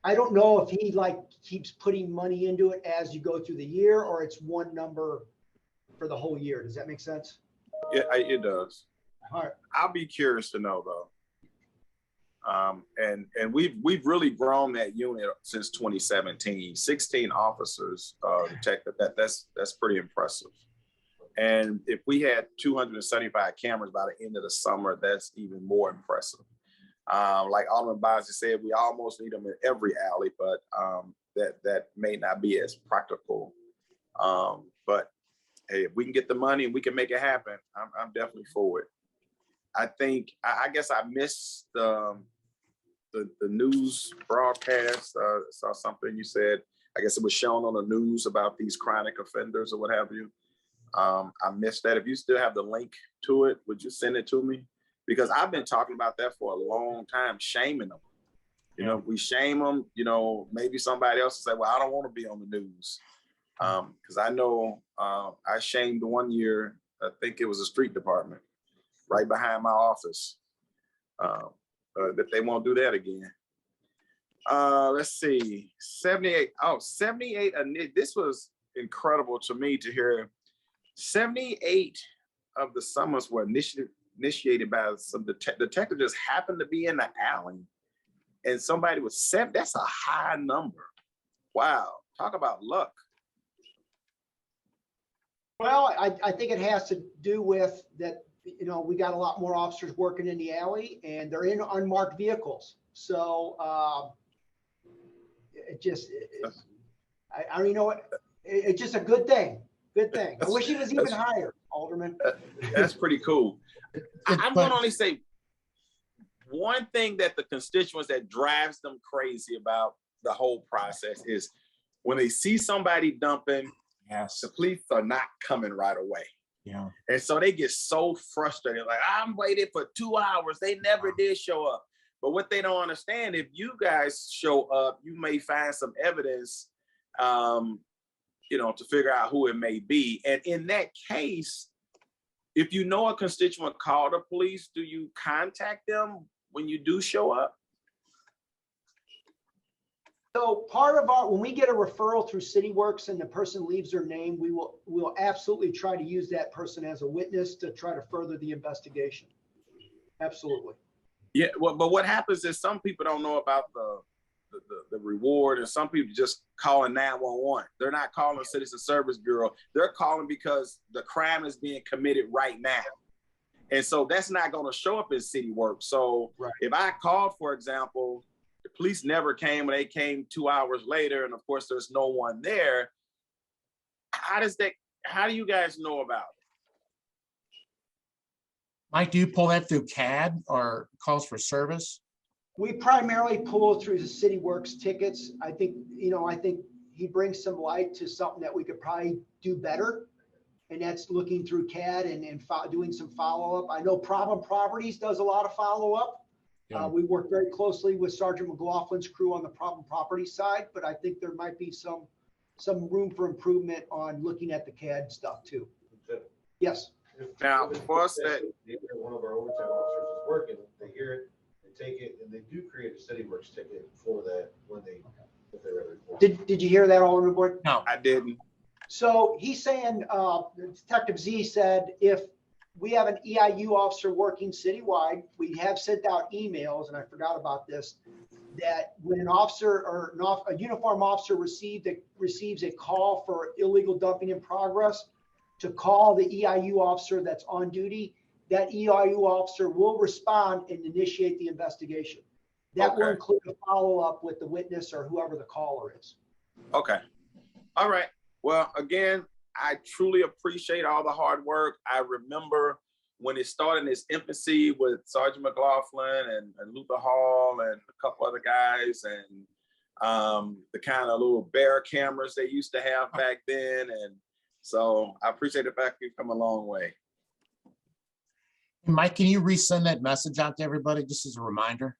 I don't know if he like keeps putting money into it as you go through the year, or it's one number for the whole year. Does that make sense? Yeah, it does. All right. I'll be curious to know though. And we've really grown that unit since 2017. 16 officers detected. That's pretty impressive. And if we had 275 cameras by the end of the summer, that's even more impressive. Like Alderman Bosley said, we almost need them in every alley, but that may not be as practical. But hey, if we can get the money and we can make it happen, I'm definitely for it. I think, I guess I missed the news broadcast. Saw something you said, I guess it was shown on the news about these chronic offenders or what have you. I missed that. If you still have the link to it, would you send it to me? Because I've been talking about that for a long time, shaming them. You know, we shame them, you know, maybe somebody else will say, well, I don't want to be on the news. Because I know I shamed 1 year, I think it was a street department right behind my office. That they won't do that again. Let's see, 78. Oh, 78. This was incredible to me to hear. 78 of the summons were initiated by some detective just happened to be in the alley, and somebody was 7. That's a high number. Wow, talk about luck. Well, I think it has to do with that you know, we got a lot more officers working in the alley and they're in unmarked vehicles. So I don't even know what, it's just a good thing. Good thing. I wish he was even higher, Alderman. That's pretty cool. I'm but- gonna only say one thing that the constituents that drives them crazy about the whole process is when they see somebody dumping, Yes. the police are not coming right away. Yeah. And so they get so frustrated, like, I'm waiting for 2 hours. They never did show up. But what they don't understand, if you guys show up, you may find some evidence, you know, to figure out who it may be. And in that case, if you know a constituent called the police, do you contact them when you do show up? So part of our, when we get a referral through CityWorks and the person leaves their name, we'll absolutely try to use that person as a witness to try to further the investigation. Absolutely. Yeah, well, but what happens is some people don't know about the reward, and some people just calling 911. They're not calling the Citizen Service Bureau. They're calling because the crime is being committed right now. And so that's not going to show up in CityWorks. So Right. If I called, for example, the police never came, and they came 2 hours later, and of course there's no one there. How do you guys know about it? Mike, do you pull that through CAD or calls for service? We primarily pull through the CityWorks tickets. I think he brings some light to something that we could probably do better. And that's looking through CAD and doing some follow-up. I know Problem Properties does a lot of follow-up. Yeah. We work very closely with Sergeant McLaughlin's crew on the Problem Property side, but I think there might be some room for improvement on looking at the CAD stuff too. Yes. Now, for us that one of our overtime officers is working, they hear it, they take it, and they do create a CityWorks ticket for that when they, if they're ever informed. Did you hear that, Alderman Boyd? No. I didn't. So he's saying, Detective Z said, if we have an EIU officer working citywide, we have sent out emails, and I forgot about this, that when an officer or a uniform officer receives a call for illegal dumping in progress, to call the EIU officer that's on duty, that EIU officer will respond and initiate the investigation. That will Okay. include a follow-up with the witness or whoever the caller is. Okay. All right. Well, again, I truly appreciate all the hard work. I remember when it started in its infancy with Sergeant McLaughlin and Luther Hall and a couple other guys, and the kind of little bear cameras they used to have back then. And so I appreciate the fact you've come a long way. Mike, can you resend that message out to everybody just as a reminder?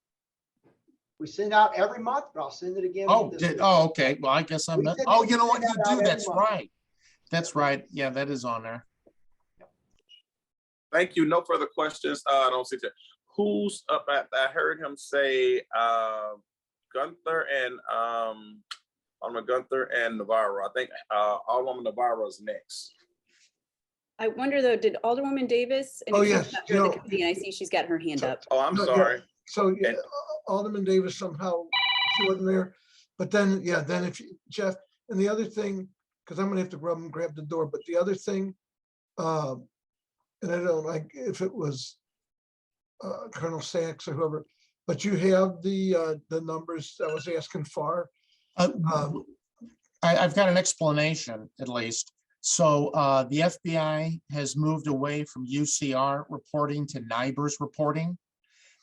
We send out every month, but I'll send it again. Oh, this week. okay. Well, I guess I'm, We send oh, it- you know we what send you it out do? every That's month. right. That's right. Yeah, that is on there. Thank you. No further questions. I don't see that. Who's up at, I heard him say Gunther and Alderman Gunther and Navarro. I think Alderman Navarro is next. I wonder though, did Alderwoman Davis? I Oh, know she's yes, not you here on know- the committee, and I see she's got her hand up. Oh, I'm No, yeah. sorry. So yeah, And- Alderman Davis somehow, she wasn't there. But then, yeah, then if you, Jeff, and the other thing, because I'm gonna have to grab the door, but the other thing, and I don't like if it was Colonel Sachs or whoever, but you have the numbers I was asking for. I've got an explanation at least. So the FBI has moved away from UCR reporting to NIBRS reporting.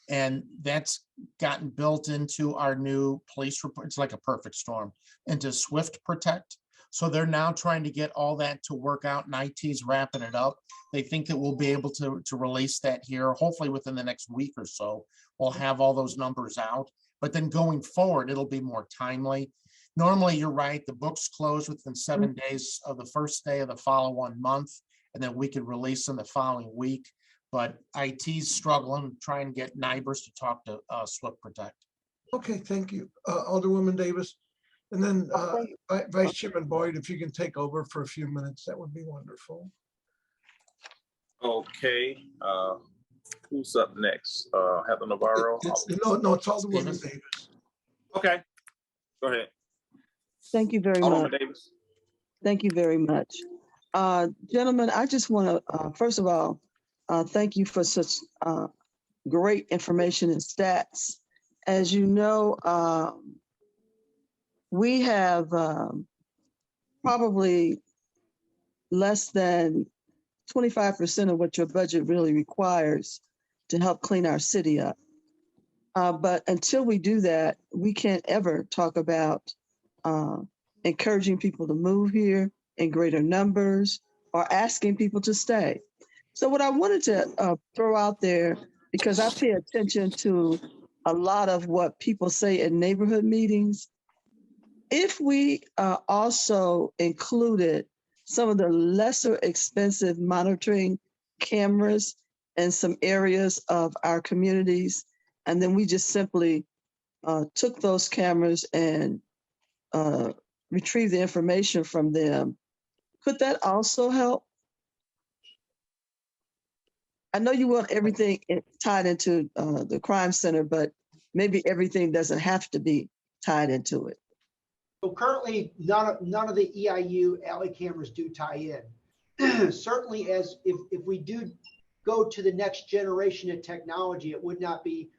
And that's gotten built into our new police report. It's like a perfect storm into Swift Protect. So they're now trying to get all that to work out, and IT's wrapping it up. They think that we'll be able to release that here, hopefully within the next week or so. We'll have all those numbers out, but then going forward, it'll be more timely. Normally, you're right, the books close within 7 days of the first day of the following month, and then we could release them the following week. But IT's struggling, trying to get NIBRS to talk to Swift Protect. Okay, thank you, Alderwoman Davis. And then Vice Chairman Boyd, if you can take over for a few minutes, that would be wonderful. Okay. Who's up next? Heather Navarro? No, it's Alderwoman Davis. Okay. Go ahead. Thank you very Alderman much. Davis. Thank you very much. Gentlemen, I just want to, first of all, Thank you for such great information and stats. As you know, we have probably less than 25% of what your budget really requires to help clean our city up. But until we do that, we can't ever talk about encouraging people to move here in greater numbers or asking people to stay. So what I wanted to throw out there, because I pay attention to a lot of what people say in neighborhood meetings, if we also included some of the lesser expensive monitoring cameras in some areas of our communities, and then we just simply took those cameras and retrieved the information from them, could that also help? I know you want everything tied into the crime center, but maybe everything doesn't have to be tied into it. So currently, none of the EIU alley cameras do tie in. Certainly, as if we do go to the next generation of technology, it would not be,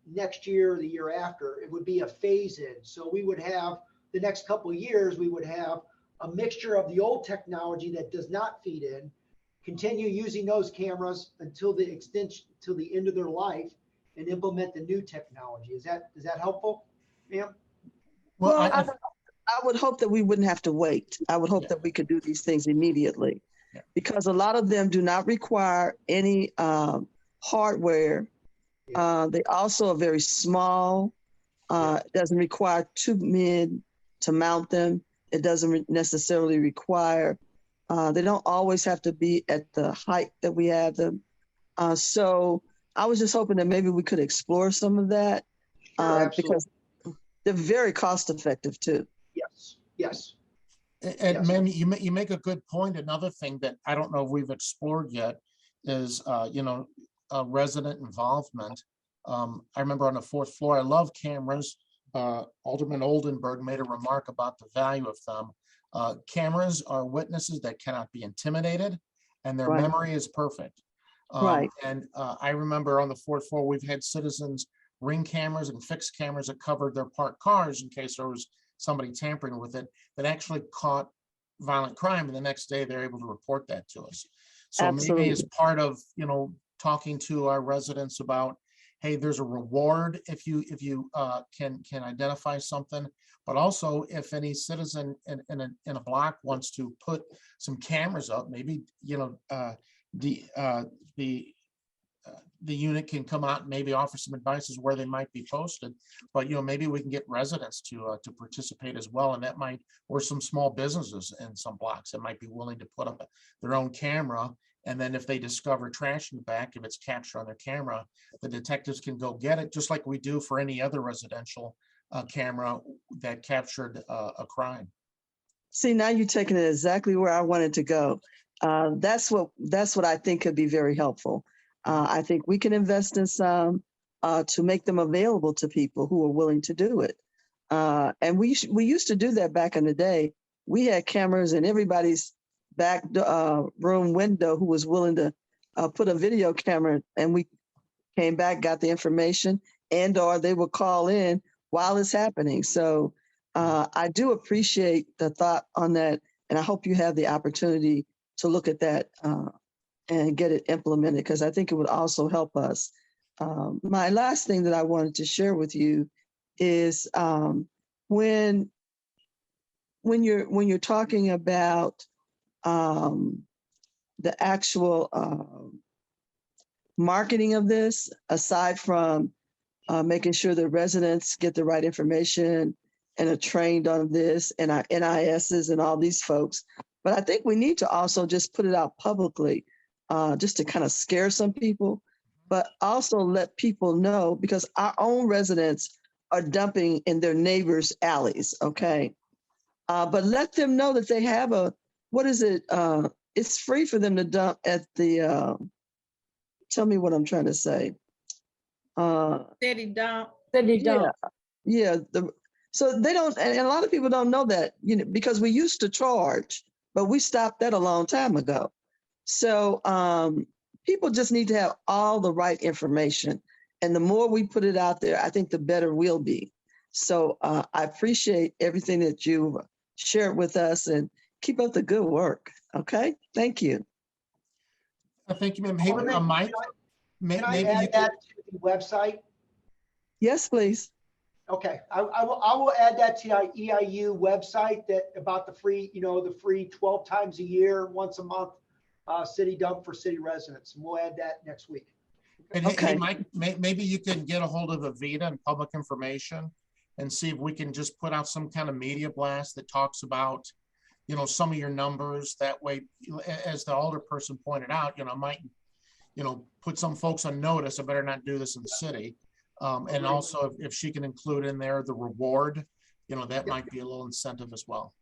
next year or the year after. It would be a phase in. So we would have the next couple of years, we would have a mixture of the old technology that does not feed in, continue using those cameras until the extension, till the end of their life, and implement the new technology. Is that helpful, ma'am? Well, I would hope that we wouldn't have to wait. I would hope that we could do these things immediately, because a lot of them do not require any hardware. They also are very small. It doesn't require two men to mount them. It doesn't necessarily require, they don't always have to be at the height that we have them. So I was just hoping that maybe we could explore some of that because they're very cost effective too. Yes, yes. And Manny, you make a good point. Another thing that I don't know if we've explored yet is, resident involvement. I remember on the fourth floor, I love cameras. Alderman Oldenburg made a remark about the value of them. Cameras are witnesses that cannot be intimidated, and their memory is perfect. And I remember on the fourth floor, we've had citizens ring cameras and fixed cameras that covered their parked cars in case there was somebody tampering with it that actually caught violent crime. And the next day they're able to report that to us. So maybe as part of, talking to our residents about, hey, there's a reward if you can identify something, but also if any citizen in a block wants to put some cameras up, maybe the unit can come out and maybe offer some advice as where they might be posted. But maybe we can get residents to participate as well, and that might, or some small businesses in some blocks that might be willing to put up their own camera. And then if they discover trash in the back, if it's captured on their camera, the detectives can go get it, just like we do for any other residential camera that captured a crime. See, now you're taking it exactly where I wanted to go. That's what I think could be very helpful. I think we can invest in some to make them available to people who are willing to do it. And we used to do that back in the day. We had cameras in everybody's back room window who was willing to put a video camera, and we came back, got the information, and or they would call in while it's happening. So I do appreciate the thought on that, and I hope you have the opportunity to look at that and get it implemented, because I think it would also help us. My last thing that I wanted to share with you is when you're talking about the actual marketing of this, aside from making sure the residents get the right information and are trained on this, and our NISs and all these folks, but I think we need to also just put it out publicly, just to kind of scare some people, but also let people know, because our own residents are dumping in their neighbors' alleys, okay? But let them know that they have it's free for them to dump at the, tell me what I'm trying to say. Steady dump. Yeah. So they don't, and a lot of people don't know that, because we used to charge, but we stopped that a long time ago. So people just need to have all the right information. And the more we put it out there, I think the better we'll be. So I appreciate everything that you shared with us, and keep up the good work. Okay, thank you. Thank you, ma'am. Hey, Alderman, Mike, Can I maybe you add could, that to the website? Yes, please. Okay, I will add that to our EIU website, that about the free, the free 12 times a year, once a month, city dump for city residents. And we'll add that next week. and hey, Okay. Mike, maybe you can get a hold of Avita and Public Information and see if we can just put out some kind of media blast that talks about, some of your numbers. That way, as the older person pointed out, might, put some folks on notice. I better not do this in the city. And also if she can include in there the reward, that might be a little incentive as well.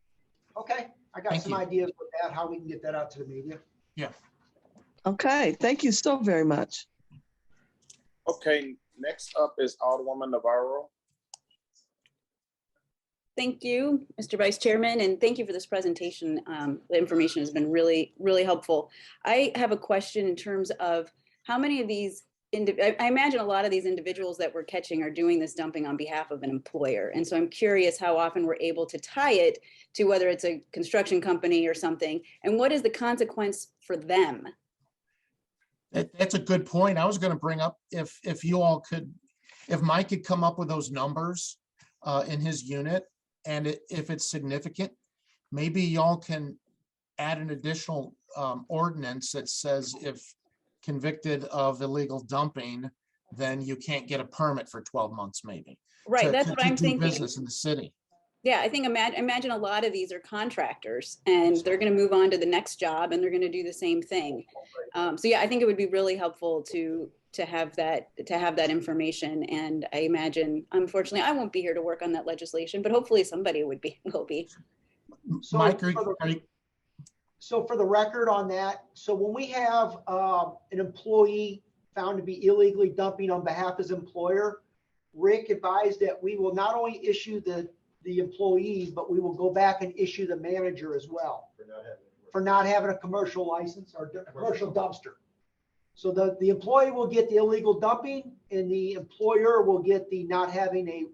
Okay, I got Thank some you. ideas with that, how we can get that out to the media. Yeah. Okay, thank you so very much. Okay, next up is Alderwoman Navarro. Thank you, Mr. Vice Chairman, and thank you for this presentation. The information has been really, really helpful. I have a question in terms of how many of these, I imagine a lot of these individuals that we're catching are doing this dumping on behalf of an employer. And so I'm curious how often we're able to tie it to whether it's a construction company or something, and what is the consequence for them? That's a good point. I was going to bring up if you all could, if Mike could come up with those numbers in his unit, and if it's significant, maybe y'all can add an additional ordinance that says if convicted of illegal dumping, then you can't get a permit for 12 months, maybe. Right, that's what I'm do thinking. business in the city. Yeah, I think imagine a lot of these are contractors, and they're going to move on to the next job, and they're going to do the same thing. So yeah, I think it would be really helpful to have that information. And I imagine, unfortunately, I won't be here to work on that legislation, but hopefully somebody will be. So Mike, So for the record on that, so when we have an employee found to be illegally dumping on behalf of his employer, Rick advised that we will not only issue the employee, but we will go back and issue the manager as well for not having a commercial license or commercial dumpster. So the employee will get the illegal dumping, and the employer will get the not having a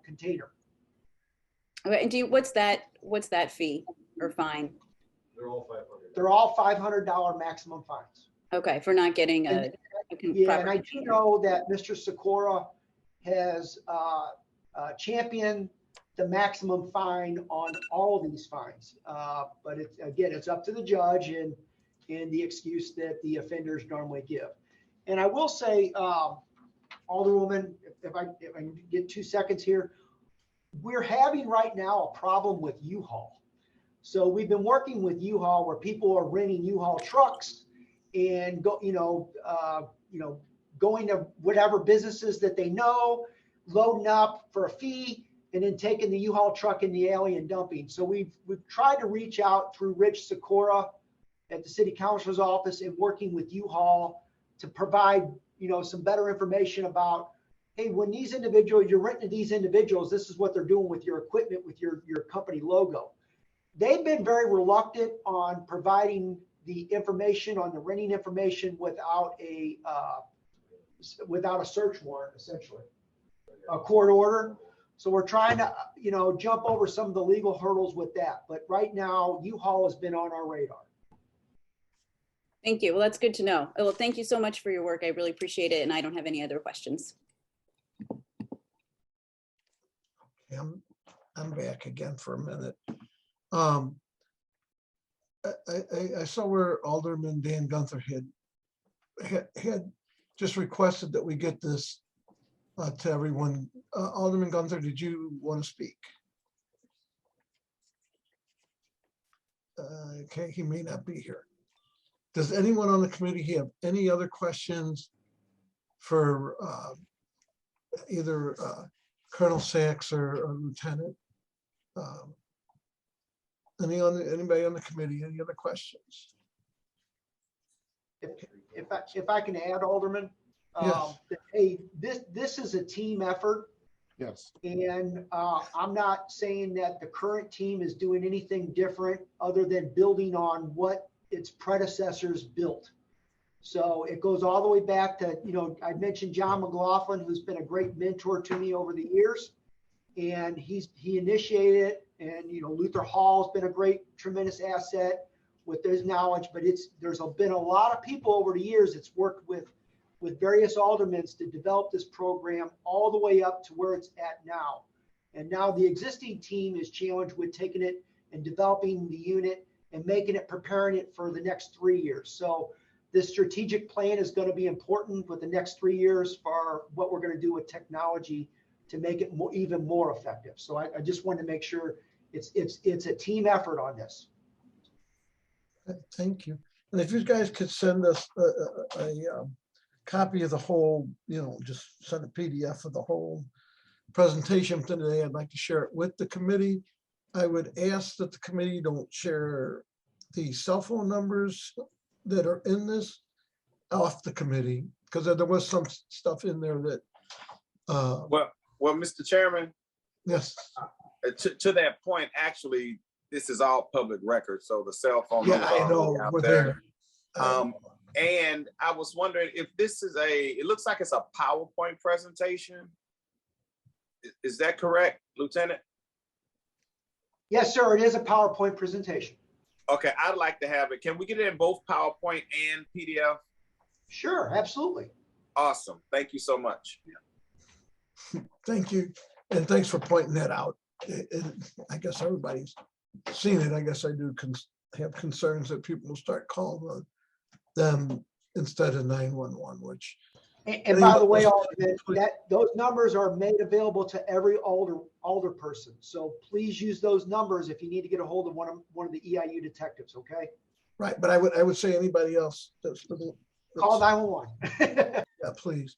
container. Okay, and what's that fee or fine? They're all $500. They're all $500 maximum fines. Okay, for not getting a Yeah, and I do know that Mr. Sikora has championed the maximum fine on all of these fines. But it's up to the judge and the excuse that the offenders normally give. And I will say, Alderwoman, if I can get 2 seconds here, we're having right now a problem with U-Haul. So we've been working with U-Haul where people are renting U-Haul trucks and going to whatever businesses that they know, loading up for a fee, and then taking the U-Haul truck in the alley and dumping. So we've tried to reach out through Rich Sikora at the city councilor's office and working with U-Haul to provide, some better information about, hey, when these individuals, you're renting to these individuals, this is what they're doing with your equipment, with your company logo. They've been very reluctant on providing the information on the renting information without a search warrant, essentially, a court order. So we're trying to, jump over some of the legal hurdles with that. But right now, U-Haul has been on our radar. Thank you. Well, that's good to know. Well, thank you so much for your work. I really appreciate it. And I don't have any other questions. I'm back again for a minute. I saw where Alderman Dan Gunther had just requested that we get this to everyone. Alderman Gunther, did you want to speak? Okay, he may not be here. Does anyone on the committee have any other questions for either Colonel Sachs or Lieutenant? Anybody on the committee? Any other questions? If I can add, Alderman, Yes. hey, this is a team effort. Yes. And I'm not saying that the current team is doing anything different other than building on what its predecessors built. So it goes all the way back to, I mentioned John McLaughlin, who's been a great mentor to me over the years. And he initiated it. And, Luther Hall's been a great, tremendous asset with his knowledge. But there's been a lot of people over the years that's worked with various aldermen to develop this program all the way up to where it's at now. And now the existing team is challenged with taking it and developing the unit and preparing it for the next 3 years. So this strategic plan is going to be important with the next 3 years for what we're going to do with technology to make it even more effective. So I just wanted to make sure it's a team effort on this. Thank you. And if you guys could send us a copy of the whole, just send a PDF of the whole presentation today, I'd like to share it with the committee. I would ask that the committee don't share the cell phone numbers that are in this off the committee, because there was some stuff in there that. Well, Mr. Chairman. Yes. To that point, actually, this is all public record, so the cell phone. Yeah, I know, we're there. And I was wondering if this is it looks like it's a PowerPoint presentation. Is that correct, Lieutenant? Yes, sir. It is a PowerPoint presentation. Okay, I'd like to have it. Can we get it in both PowerPoint and PDF? Sure, absolutely. Awesome. Thank you so much. Thank you. And thanks for pointing that out. I guess everybody's seen it. I guess I do have concerns that people will start calling them instead of 911, which. And by the way, those numbers are made available to every alder person. So please use those numbers if you need to get a hold of one of the EIU detectives. Okay. Right, but I would say anybody else that's call 911. Yeah, please.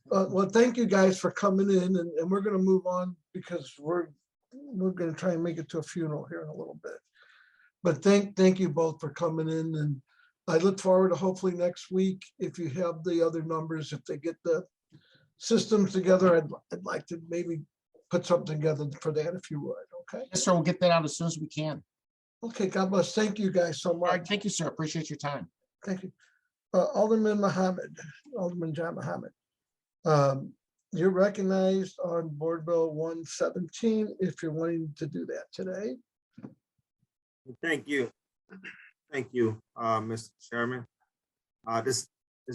Well, thank you guys for coming in, and we're going to move on because we're going to try and make it to a funeral here in a little bit. But thank you both for coming in, and I look forward to hopefully next week, if you have the other numbers, if they get the systems together, I'd like to maybe put something together for that if you would, okay? Yes, sir. We'll get that out as soon as we can. Okay, God bless. Thank you guys so much. All right, thank you, sir. Appreciate your time. Thank you. Alderman John Muhammad. You're recognized on Board Bill 117 if you're wanting to do that today. Thank you. Thank you, Mr. Chairman. Does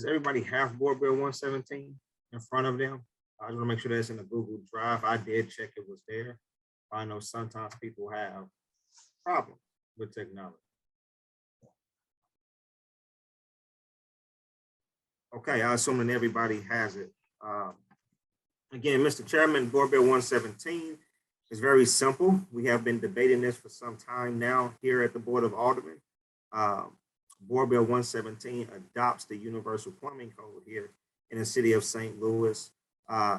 everybody have Board Bill 117 in front of them? I just want to make sure that's in the Google Drive. I did check it was there. I know sometimes people have problems with technology. Okay, I assume that everybody has it. Again, Mr. Chairman, Board Bill 117 is very simple. We have been debating this for some time now here at the Board of Aldermen. Board Bill 117 adopts the Universal Plumbing Code here in the city of St. Louis.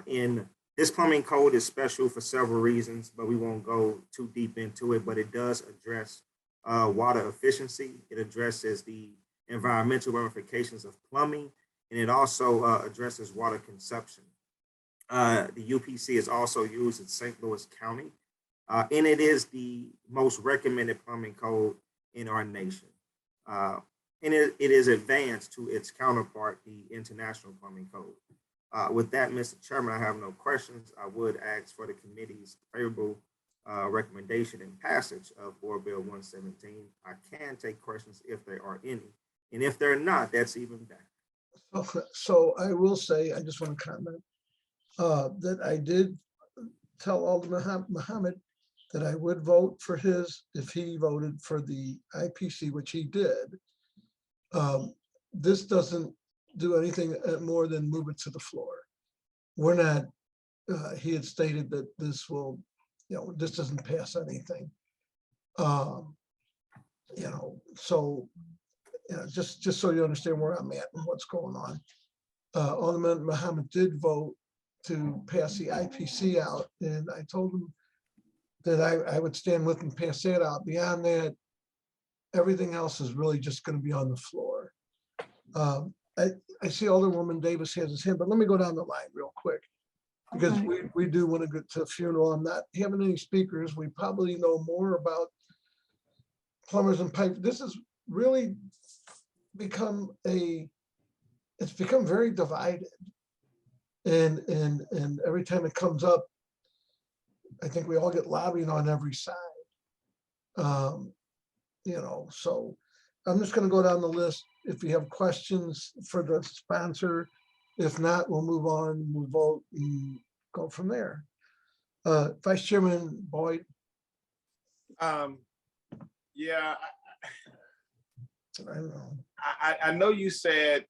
In this plumbing code is special for several reasons, but we won't go too deep into it, but it does address water efficiency. It addresses the environmental ramifications of plumbing, and it also addresses water consumption. The UPC is also used in St. Louis County, and it is the most recommended plumbing code in our nation. And it is advanced to its counterpart, the International Plumbing Code. With that, Mr. Chairman, I have no questions. I would ask for the committee's favorable recommendation and passage of Board Bill 117. I can take questions if there are any, and if they're not, that's even better. So I will say, I just want to comment that I did tell Alderman Muhammad that I would vote for his if he voted for the IPC, which he did. This doesn't do anything more than move it to the floor. We're not, he had stated that this will, this doesn't pass anything. So just so you understand where I'm at and what's going on. Alderman Muhammad did vote to pass the IPC out, and I told him that I would stand with and pass that out. Beyond that, everything else is really just going to be on the floor. I see Alderwoman Davis has his hand, but let me go down the line real quick, because we do want to get to a funeral. I'm not having any speakers. We probably know more about plumbers and pipe. This has really become a it's become very divided. And every time it comes up, I think we all get lobbying on every side. You know, so I'm just gonna go down the list. If you have questions for the sponsor, if not, we'll move on, we'll vote and go from there. Vice Chairman Boyd. Yeah, I don't know. I know you said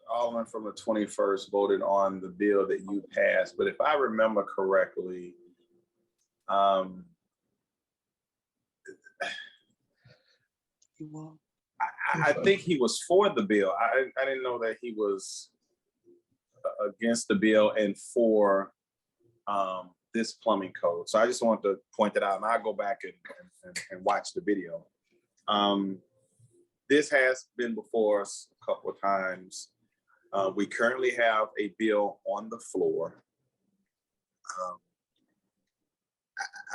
Alderman from the 21st voted on the bill that you passed, but if I remember correctly, I think he was for the bill. I didn't know that he was against the bill and for this plumbing code. So I just wanted to point that out, and I'll go back and watch the video. This has been before us a couple of times. We currently have a bill on the floor.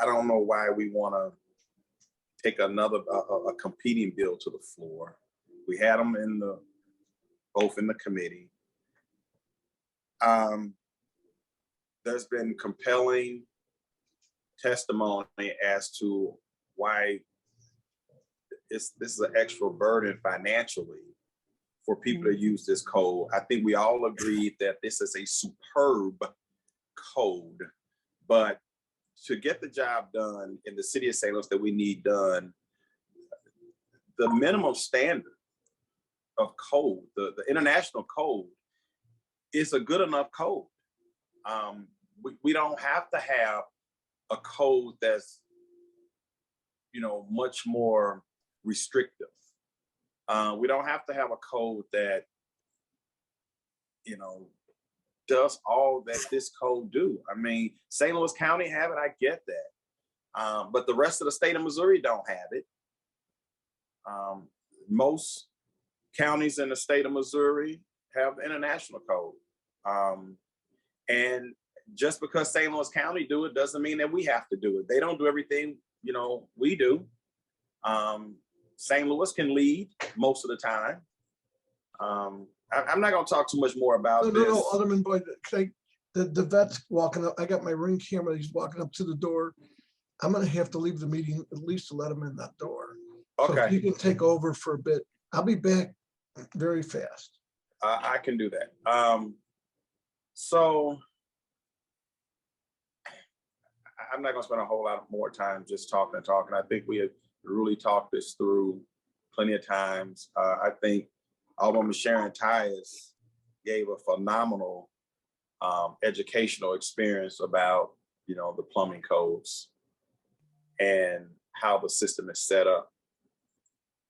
I don't know why we want to take another a competing bill to the floor. We had them both in the committee. There's been compelling testimony as to why this is an extra burden financially for people to use this code. I think we all agreed that this is a superb code, but to get the job done in the city of St. Louis that we need done, the minimum standard of code, the international code, is a good enough code. We don't have to have a code that's, you know, much more restrictive. We don't have to have a code that, you know, does all that this code do. I mean, St. Louis County have it, I get that. But the rest of the state of Missouri don't have it. Most counties in the state of Missouri have the international code. And just because St. Louis County do it doesn't mean that we have to do it. They don't do everything, you know, we do. St. Louis can lead most of the time. I'm not going to talk too much more about this. No, Alderman Boyd, the vet's walking up. I got my Ring camera. He's walking up to the door. I'm going to have to leave the meeting at least to let him in that door. Okay. So if you can take over for a bit. I'll be back very fast. I can do that. So I'm not going to spend a whole lot more time just talking and talking. I think we have really talked this through plenty of times. I think Alderman Sharon Tyus gave a phenomenal educational experience about, you know, the plumbing codes and how the system is set up.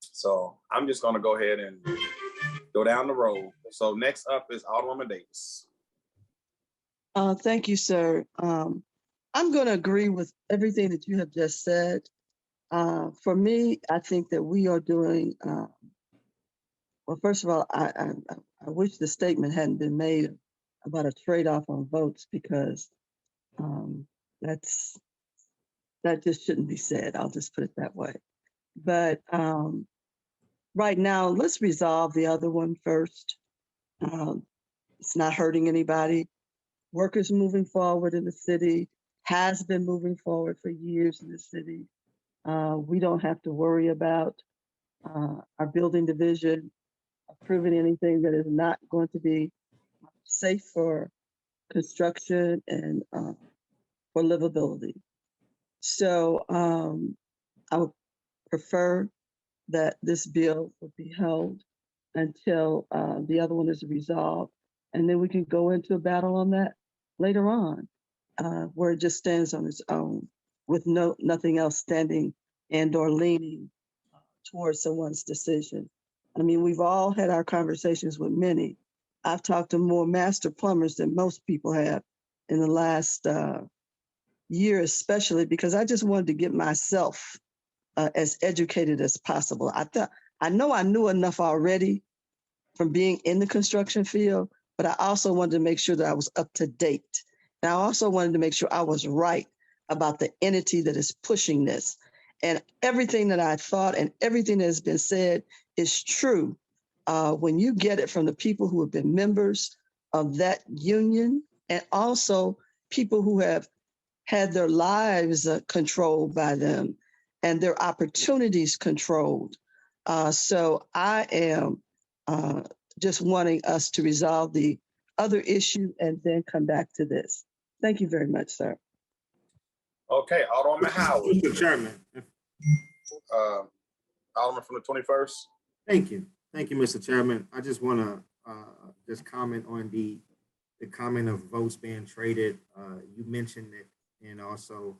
So I'm just going to go ahead and go down the road. So next up is Alderwoman Davis. Thank you, sir. I'm going to agree with everything that you have just said. For me, I think that we are doing, well, first of all, I wish the statement hadn't been made about a trade-off on votes, because that just shouldn't be said. I'll just put it that way. But right now, let's resolve the other one first. It's not hurting anybody. Workers moving forward in the city, has been moving forward for years in the city. We don't have to worry about our building division approving anything that is not going to be safe for construction and for livability. So I would prefer that this bill would be held until the other one is resolved. And then we can go into a battle on that later on, where it just stands on its own with nothing else standing and or leaning towards someone's decision. I mean, we've all had our conversations with many. I've talked to more master plumbers than most people have in the last year, especially because I just wanted to get myself as educated as possible. I know I knew enough already from being in the construction field, but I also wanted to make sure that I was up to date. And I also wanted to make sure I was right about the entity that is pushing this. And everything that I thought and everything that has been said is true when you get it from the people who have been members of that union, and also people who have had their lives controlled by them and their opportunities controlled. So I am just wanting us to resolve the other issue and then come back to this. Thank you very much, sir. Okay, Alderman Howard. Mr. Chairman. Alderman from the 21st. Thank you. Thank you, Mr. Chairman. I just want to just comment on the comment of votes being traded. You mentioned it, and also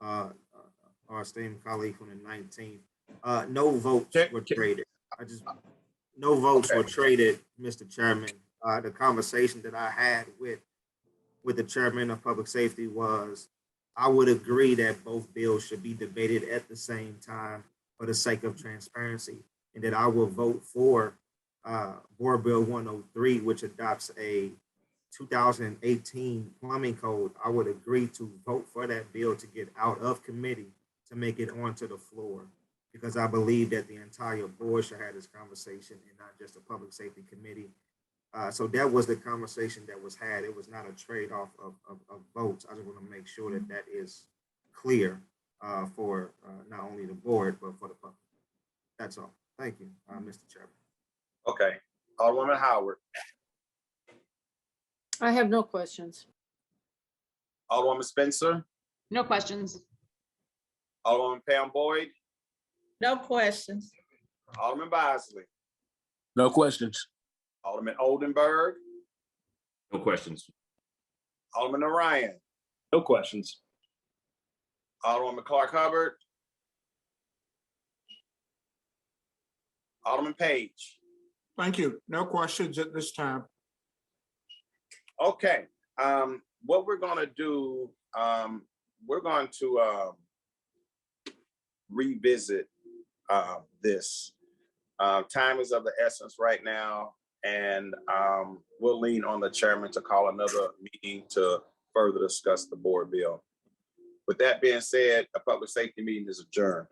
our esteemed colleague from the 19th. No votes were traded. No votes were traded, Mr. Chairman. The conversation that I had with the chairman of public safety was, I would agree that both bills should be debated at the same time for the sake of transparency, and that I will vote for Board Bill 103, which adopts a 2018 plumbing code. I would agree to vote for that bill to get out of committee to make it onto the floor, because I believe that the entire board should have this conversation and not just a public safety committee. So that was the conversation that was had. It was not a trade-off of votes. I just want to make sure that that is clear for not only the board, but for the public. That's all. Thank you, Mr. Chairman. Okay, Alderwoman Howard. I have no questions. Alderwoman Spencer. No questions. Alderwoman Pam Boyd. No questions. Alderman Bosley. No questions. Alderman Oldenburg. No questions. Alderman Orion. No questions. Alderwoman Clark Hubbard. Alderman Page. Thank you. No questions at this time. Okay, what we're gonna do, we're going to revisit this. Time is of the essence right now, and we'll lean on the chairman to call another meeting to further discuss the board bill. With that being said, a public safety meeting is adjourned.